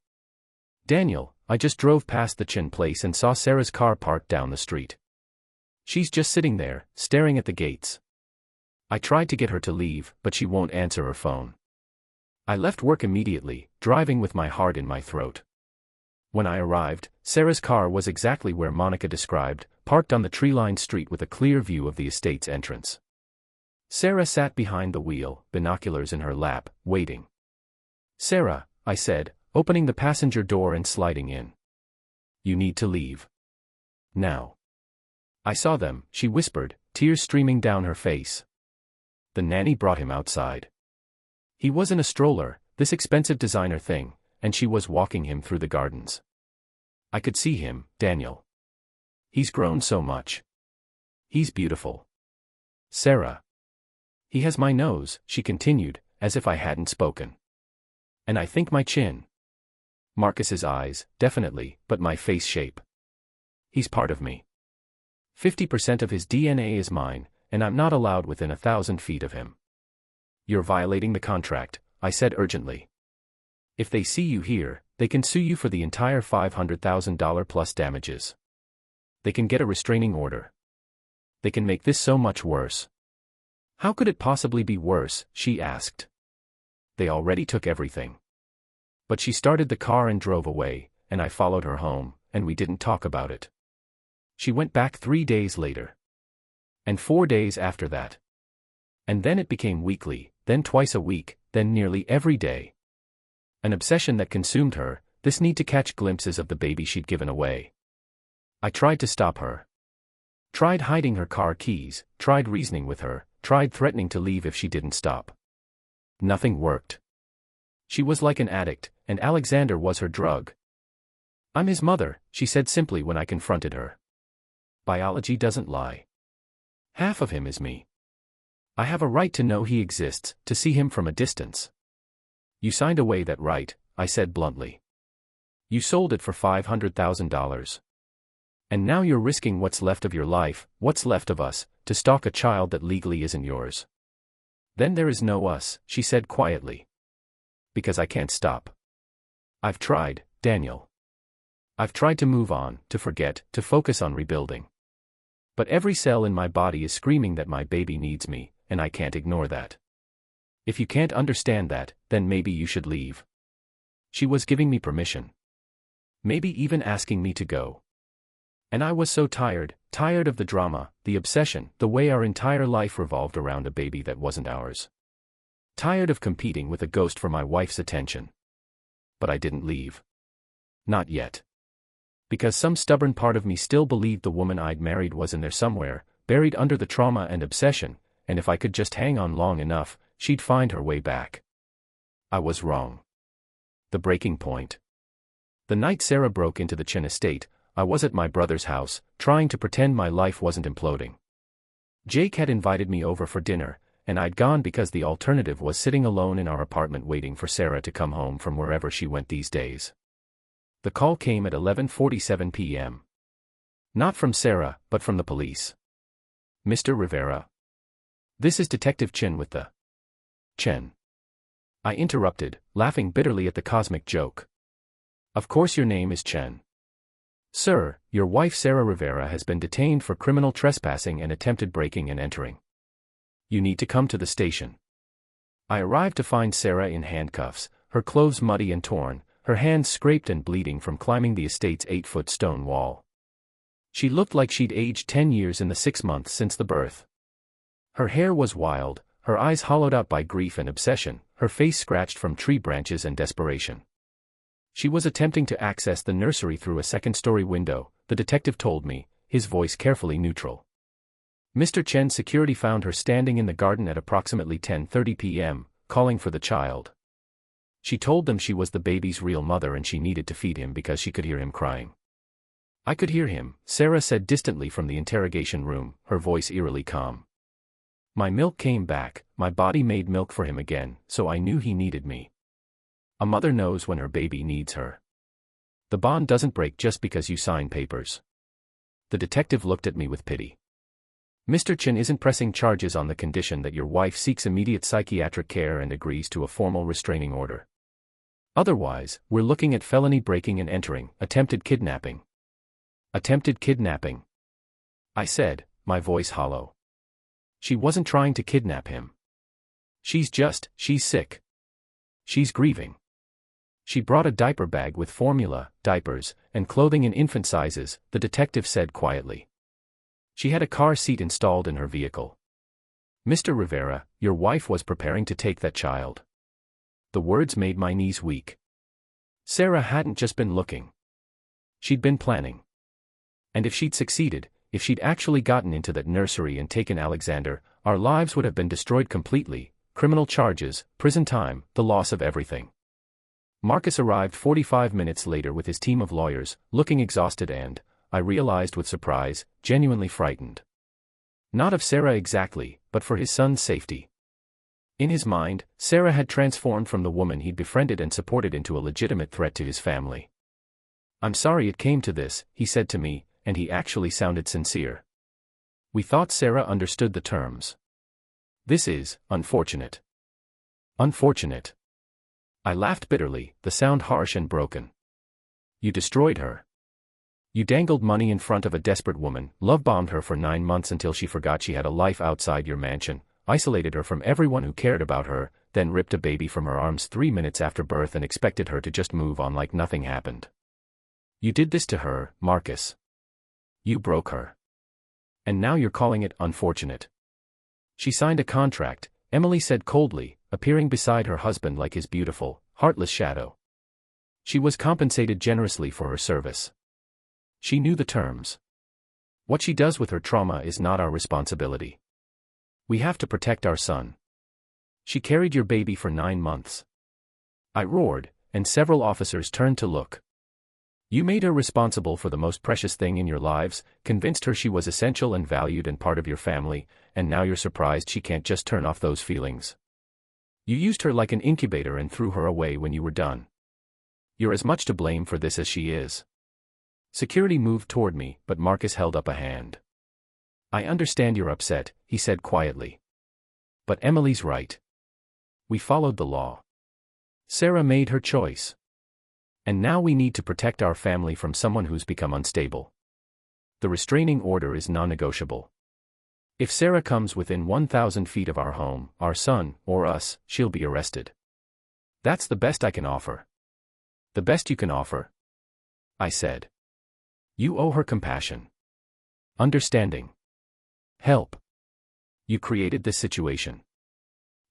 "Daniel, I just drove past the Chen place and saw Sarah's car parked down the street. She's just sitting there, staring at the gates. I tried to get her to leave, but she won't answer her phone." I left work immediately, driving with my heart in my throat. When I arrived, Sarah's car was exactly where Monica described, parked on the tree-lined street with a clear view of the estate's entrance. Sarah sat behind the wheel, binoculars in her lap, waiting. "Sarah," I said, opening the passenger door and sliding in. "You need to leave. Now." "I saw them," she whispered, tears streaming down her face. "The nanny brought him outside. He was in a stroller, this expensive designer thing, and she was walking him through the gardens. I could see him, Daniel. He's grown so much. He's beautiful. Sarah. He has my nose," she continued, as if I hadn't spoken. "And I think my chin. Marcus's eyes, definitely, but my face shape. He's part of me. 50% of his DNA is mine, and I'm not allowed within 1,000 feet of him." "You're violating the contract," I said urgently. "If they see you here, they can sue you for the entire $500,000 plus damages. They can get a restraining order. They can make this so much worse." "How could it possibly be worse?" she asked. "They already took everything." But she started the car and drove away, and I followed her home, and we didn't talk about it. She went back 3 days later. And 4 days after that. And then it became weekly, then twice a week, then nearly every day. An obsession that consumed her, this need to catch glimpses of the baby she'd given away. I tried to stop her. Tried hiding her car keys, tried reasoning with her, tried threatening to leave if she didn't stop. Nothing worked. She was like an addict, and Alexander was her drug. "I'm his mother," she said simply when I confronted her. "Biology doesn't lie. Half of him is me. I have a right to know he exists, to see him from a distance." "You signed away that right," I said bluntly. "You sold it for $500,000. And now you're risking what's left of your life, what's left of us, to stalk a child that legally isn't yours." "Then there is no us," she said quietly. "Because I can't stop. I've tried, Daniel. I've tried to move on, to forget, to focus on rebuilding. But every cell in my body is screaming that my baby needs me, and I can't ignore that. If you can't understand that, then maybe you should leave." She was giving me permission. Maybe even asking me to go. And I was so tired of the drama, the obsession, the way our entire life revolved around a baby that wasn't ours. Tired of competing with a ghost for my wife's attention. But I didn't leave. Not yet. Because some stubborn part of me still believed the woman I'd married was in there somewhere, buried under the trauma and obsession, and if I could just hang on long enough, she'd find her way back. I was wrong. The breaking point. The night Sarah broke into the Chen estate, I was at my brother's house, trying to pretend my life wasn't imploding. Jake had invited me over for dinner, and I'd gone because the alternative was sitting alone in our apartment waiting for Sarah to come home from wherever she went these days. The call came at 11:47 p.m. Not from Sarah, but from the police. "Mr. Rivera? This is Detective Chen with the..." "Chen," I interrupted, laughing bitterly at the cosmic joke. "Of course your name is Chen. Sir, your wife Sarah Rivera has been detained for criminal trespassing and attempted breaking and entering. You need to come to the station." I arrived to find Sarah in handcuffs, her clothes muddy and torn, her hands scraped and bleeding from climbing the estate's 8-foot stone wall. She looked like she'd aged 10 years in the 6 months since the birth. Her hair was wild, her eyes hollowed out by grief and obsession, her face scratched from tree branches and desperation. She was attempting to access the nursery through a second-story window, the detective told me, his voice carefully neutral. Mr. Chen's security found her standing in the garden at approximately 10:30 p.m., calling for the child. She told them she was the baby's real mother and she needed to feed him because she could hear him crying. "I could hear him," Sarah said distantly from the interrogation room, her voice eerily calm. "My milk came back, my body made milk for him again, so I knew he needed me. A mother knows when her baby needs her. The bond doesn't break just because you sign papers." The detective looked at me with pity. "Mr. Chen isn't pressing charges on the condition that your wife seeks immediate psychiatric care and agrees to a formal restraining order. Otherwise, we're looking at felony breaking and entering, attempted kidnapping." "Attempted kidnapping?" I said, my voice hollow. "She wasn't trying to kidnap him. She's sick. She's grieving. She brought a diaper bag with formula, diapers, and clothing in infant sizes," the detective said quietly. "She had a car seat installed in her vehicle. Mr. Rivera, your wife was preparing to take that child." The words made my knees weak. Sarah hadn't just been looking. She'd been planning. And if she'd succeeded, if she'd actually gotten into that nursery and taken Alexander, our lives would have been destroyed completely: criminal charges, prison time, the loss of everything. Marcus arrived 45 minutes later with his team of lawyers, looking exhausted and, I realized with surprise, genuinely frightened. Not of Sarah exactly, but for his son's safety. In his mind, Sarah had transformed from the woman he'd befriended and supported into a legitimate threat to his family. "I'm sorry it came to this," he said to me, and he actually sounded sincere. "We thought Sarah understood the terms. This is unfortunate." "Unfortunate?" I laughed bitterly, the sound harsh and broken. "You destroyed her. You dangled money in front of a desperate woman, love-bombed her for 9 months until she forgot she had a life outside your mansion, isolated her from everyone who cared about her, then ripped a baby from her arms 3 minutes after birth and expected her to just move on like nothing happened. You did this to her, Marcus. You broke her. And now you're calling it unfortunate." "She signed a contract," Emily said coldly, appearing beside her husband like his beautiful, heartless shadow. "She was compensated generously for her service. She knew the terms. What she does with her trauma is not our responsibility. We have to protect our son. She carried your baby for 9 months." I roared, and several officers turned to look. "You made her responsible for the most precious thing in your lives, convinced her she was essential and valued and part of your family, and now you're surprised she can't just turn off those feelings. You used her like an incubator and threw her away when you were done. You're as much to blame for this as she is." Security moved toward me, but Marcus held up a hand. "I understand you're upset," he said quietly. "But Emily's right. We followed the law. Sarah made her choice. And now we need to protect our family from someone who's become unstable. The restraining order is non-negotiable. If Sarah comes within 1,000 feet of our home, our son, or us, she'll be arrested. That's the best I can offer." "The best you can offer?" I said. "You owe her compassion. Understanding. Help. You created this situation."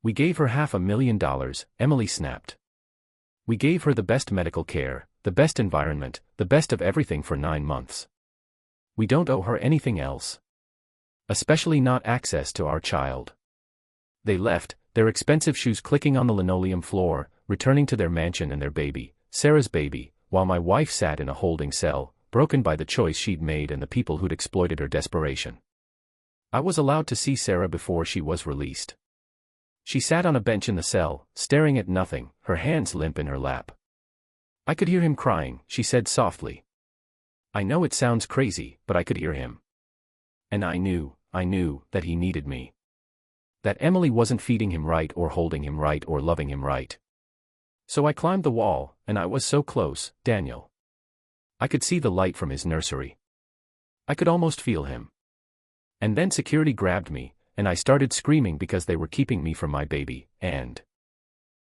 "We gave her $500,000, Emily snapped. "We gave her the best medical care, the best environment, the best of everything for 9 months. We don't owe her anything else. Especially not access to our child." They left, their expensive shoes clicking on the linoleum floor, returning to their mansion and their baby, Sarah's baby, while my wife sat in a holding cell, broken by the choice she'd made and the people who'd exploited her desperation. I was allowed to see Sarah before she was released. She sat on a bench in the cell, staring at nothing, her hands limp in her lap. I could hear him crying, she said softly. I know it sounds crazy, but I could hear him. And I knew that he needed me. That Emily wasn't feeding him right or holding him right or loving him right. So I climbed the wall, and I was so close, Daniel. I could see the light from his nursery. I could almost feel him. And then security grabbed me, and I started screaming because they were keeping me from my baby, and...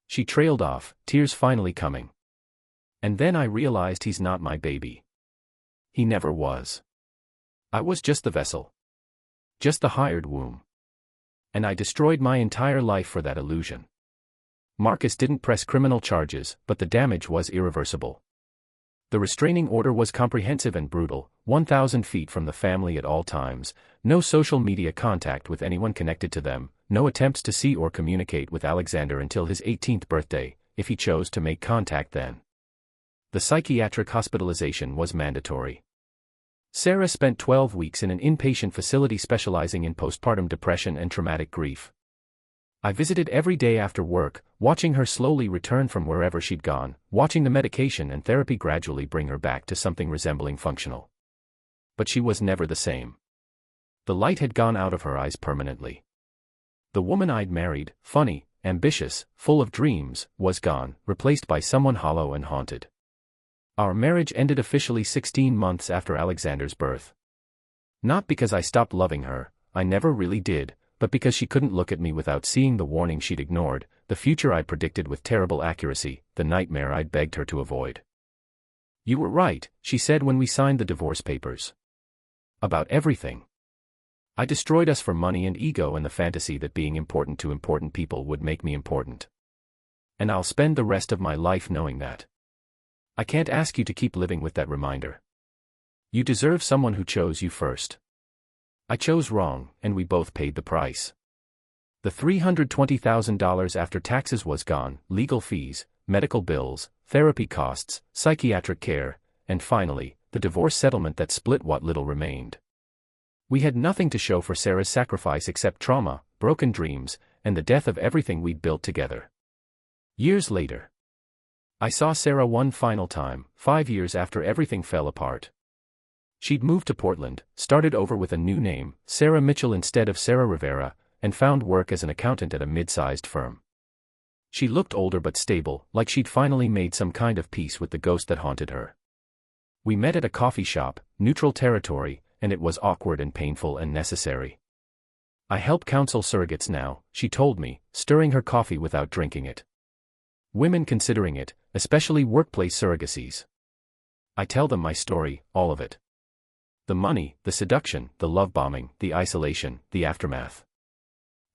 She trailed off, tears finally coming. And then I realized he's not my baby. He never was. I was just the vessel. Just the hired womb. And I destroyed my entire life for that illusion. Marcus didn't press criminal charges, but the damage was irreversible. The restraining order was comprehensive and brutal, 1,000 feet from the family at all times, no social media contact with anyone connected to them, no attempts to see or communicate with Alexander until his 18th birthday, if he chose to make contact then. The psychiatric hospitalization was mandatory. Sarah spent 12 weeks in an inpatient facility specializing in postpartum depression and traumatic grief. I visited every day after work, watching her slowly return from wherever she'd gone, watching the medication and therapy gradually bring her back to something resembling functional. But she was never the same. The light had gone out of her eyes permanently. The woman I'd married, funny, ambitious, full of dreams, was gone, replaced by someone hollow and haunted. Our marriage ended officially 16 months after Alexander's birth. Not because I stopped loving her, I never really did, but because she couldn't look at me without seeing the warning she'd ignored, the future I'd predicted with terrible accuracy, the nightmare I'd begged her to avoid. You were right, she said when we signed the divorce papers. About everything. I destroyed us for money and ego and the fantasy that being important to important people would make me important. And I'll spend the rest of my life knowing that. I can't ask you to keep living with that reminder. You deserve someone who chose you first. I chose wrong, and we both paid the price. The $320,000 after taxes was gone, legal fees, medical bills, therapy costs, psychiatric care, and finally, the divorce settlement that split what little remained. We had nothing to show for Sarah's sacrifice except trauma, broken dreams, and the death of everything we'd built together. Years later, I saw Sarah one final time, 5 years after everything fell apart. She'd moved to Portland, started over with a new name, Sarah Mitchell instead of Sarah Rivera, and found work as an accountant at a mid-sized firm. She looked older but stable, like she'd finally made some kind of peace with the ghost that haunted her. We met at a coffee shop, neutral territory, and it was awkward and painful and necessary. I help counsel surrogates now, she told me, stirring her coffee without drinking it. Women considering it, especially workplace surrogacies. I tell them my story, all of it. The money, the seduction, the love bombing, the isolation, the aftermath.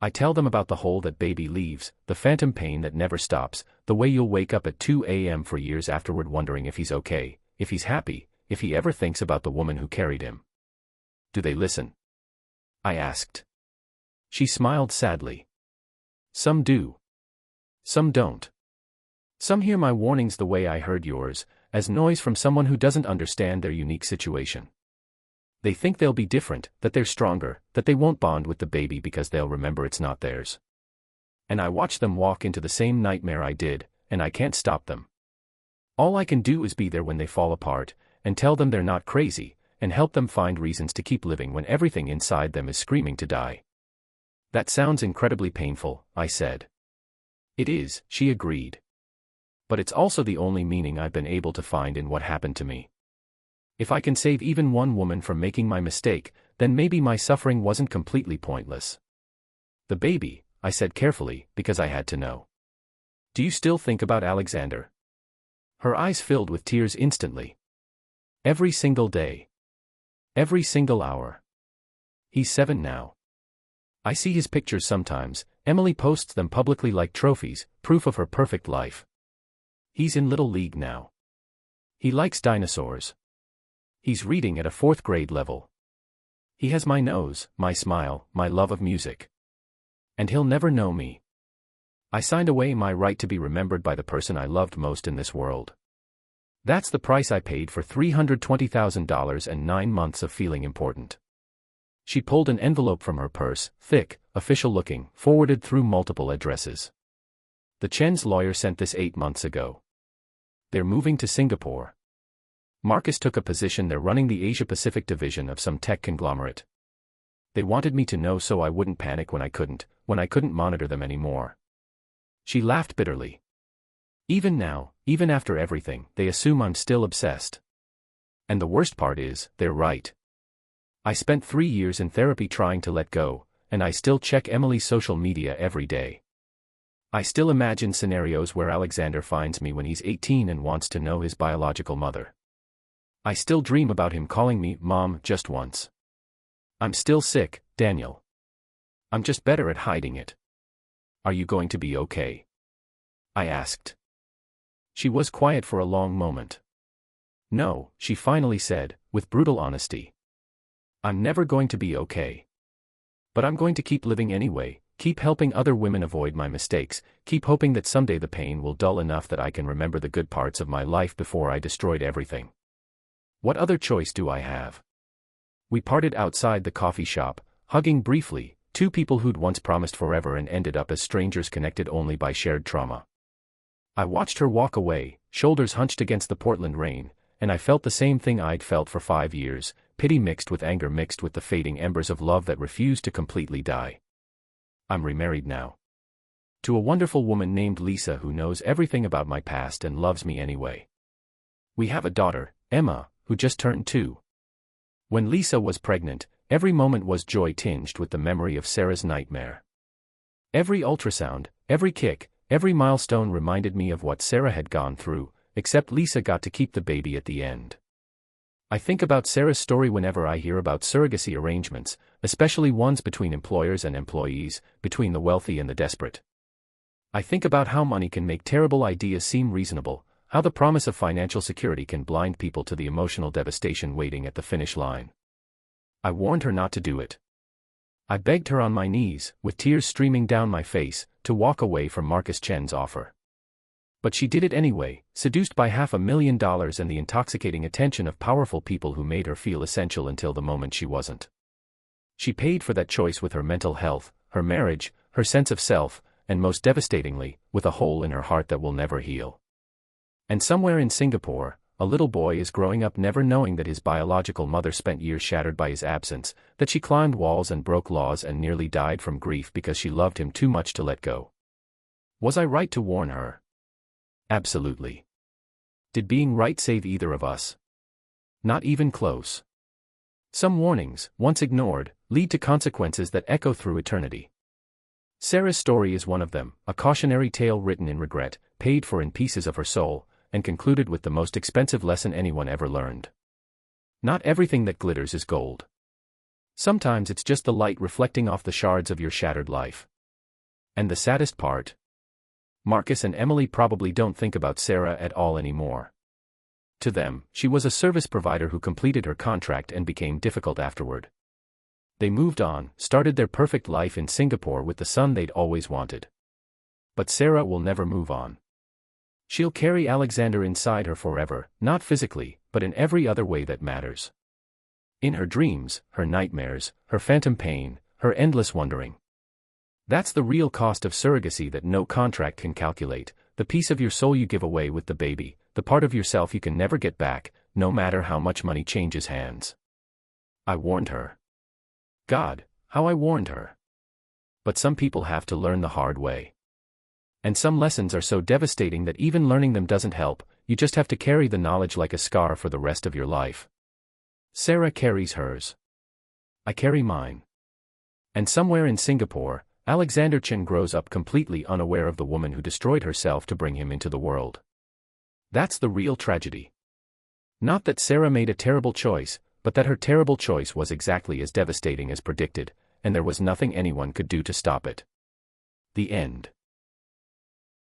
I tell them about the hole that baby leaves, the phantom pain that never stops, the way you'll wake up at 2 a.m. for years afterward wondering if he's okay, if he's happy, if he ever thinks about the woman who carried him. Do they listen? I asked. She smiled sadly. Some do. Some don't. Some hear my warnings the way I heard yours, as noise from someone who doesn't understand their unique situation. They think they'll be different, that they're stronger, that they won't bond with the baby because they'll remember it's not theirs. And I watch them walk into the same nightmare I did, and I can't stop them. All I can do is be there when they fall apart, and tell them they're not crazy, and help them find reasons to keep living when everything inside them is screaming to die. That sounds incredibly painful, I said. It is, she agreed. But it's also the only meaning I've been able to find in what happened to me. If I can save even one woman from making my mistake, then maybe my suffering wasn't completely pointless. The baby, I said carefully, because I had to know. Do you still think about Alexander? Her eyes filled with tears instantly. Every single day. Every single hour. He's 7 now. I see his pictures sometimes, Emily posts them publicly like trophies, proof of her perfect life. He's in Little League now. He likes dinosaurs. He's reading at a 4th grade level. He has my nose, my smile, my love of music. And he'll never know me. I signed away my right to be remembered by the person I loved most in this world. That's the price I paid for $320,000 and 9 months of feeling important. She pulled an envelope from her purse, thick, official-looking, forwarded through multiple addresses. The Chens lawyer sent this 8 months ago. They're moving to Singapore. Marcus took a position there running the Asia-Pacific division of some tech conglomerate. They wanted me to know so I wouldn't panic when I couldn't monitor them anymore. She laughed bitterly. Even now, even after everything, they assume I'm still obsessed. And the worst part is, they're right. I spent 3 years in therapy trying to let go, and I still check Emily's social media every day. I still imagine scenarios where Alexander finds me when he's 18 and wants to know his biological mother. I still dream about him calling me Mom just once. I'm still sick, Daniel. I'm just better at hiding it. Are you going to be okay? I asked. She was quiet for a long moment. No, she finally said, with brutal honesty. I'm never going to be okay. But I'm going to keep living anyway, keep helping other women avoid my mistakes, keep hoping that someday the pain will dull enough that I can remember the good parts of my life before I destroyed everything. What other choice do I have? We parted outside the coffee shop, hugging briefly, two people who'd once promised forever and ended up as strangers connected only by shared trauma. I watched her walk away, shoulders hunched against the Portland rain, and I felt the same thing I'd felt for 5 years, pity mixed with anger mixed with the fading embers of love that refused to completely die. I'm remarried now. To a wonderful woman named Lisa who knows everything about my past and loves me anyway. We have a daughter, Emma, who just turned 2. When Lisa was pregnant, every moment was joy-tinged with the memory of Sarah's nightmare. Every ultrasound, every kick, every milestone reminded me of what Sarah had gone through, except Lisa got to keep the baby at the end. I think about Sarah's story whenever I hear about surrogacy arrangements, especially ones between employers and employees, between the wealthy and the desperate. I think about how money can make terrible ideas seem reasonable, how the promise of financial security can blind people to the emotional devastation waiting at the finish line. I warned her not to do it. I begged her on my knees, with tears streaming down my face, to walk away from Marcus Chen's offer. But she did it anyway, seduced by $500,000 and the intoxicating attention of powerful people who made her feel essential until the moment she wasn't. She paid for that choice with her mental health, her marriage, her sense of self, and most devastatingly, with a hole in her heart that will never heal. And somewhere in Singapore, a little boy is growing up never knowing that his biological mother spent years shattered by his absence, that she climbed walls and broke laws and nearly died from grief because she loved him too much to let go. Was I right to warn her? Absolutely. Did being right save either of us? Not even close. Some warnings, once ignored, lead to consequences that echo through eternity. Sarah's story is one of them, a cautionary tale written in regret, paid for in pieces of her soul, and concluded with the most expensive lesson anyone ever learned. Not everything that glitters is gold. Sometimes it's just the light reflecting off the shards of your shattered life. And the saddest part? Marcus and Emily probably don't think about Sarah at all anymore. To them, she was a service provider who completed her contract and became difficult afterward. They moved on, started their perfect life in Singapore with the son they'd always wanted. But Sarah will never move on. She'll carry Alexander inside her forever, not physically, but in every other way that matters. In her dreams, her nightmares, her phantom pain, her endless wondering. That's the real cost of surrogacy that no contract can calculate, the piece of your soul you give away with the baby, the part of yourself you can never get back, no matter how much money changes hands. I warned her. God, how I warned her. But some people have to learn the hard way. And some lessons are so devastating that even learning them doesn't help, you just have to carry the knowledge like a scar for the rest of your life. Sarah carries hers. I carry mine. And somewhere in Singapore, Alexander Chen grows up completely unaware of the woman who destroyed herself to bring him into the world. That's the real tragedy. Not that Sarah made a terrible choice, but that her terrible choice was exactly as devastating as predicted, and there was nothing anyone could do to stop it. The end.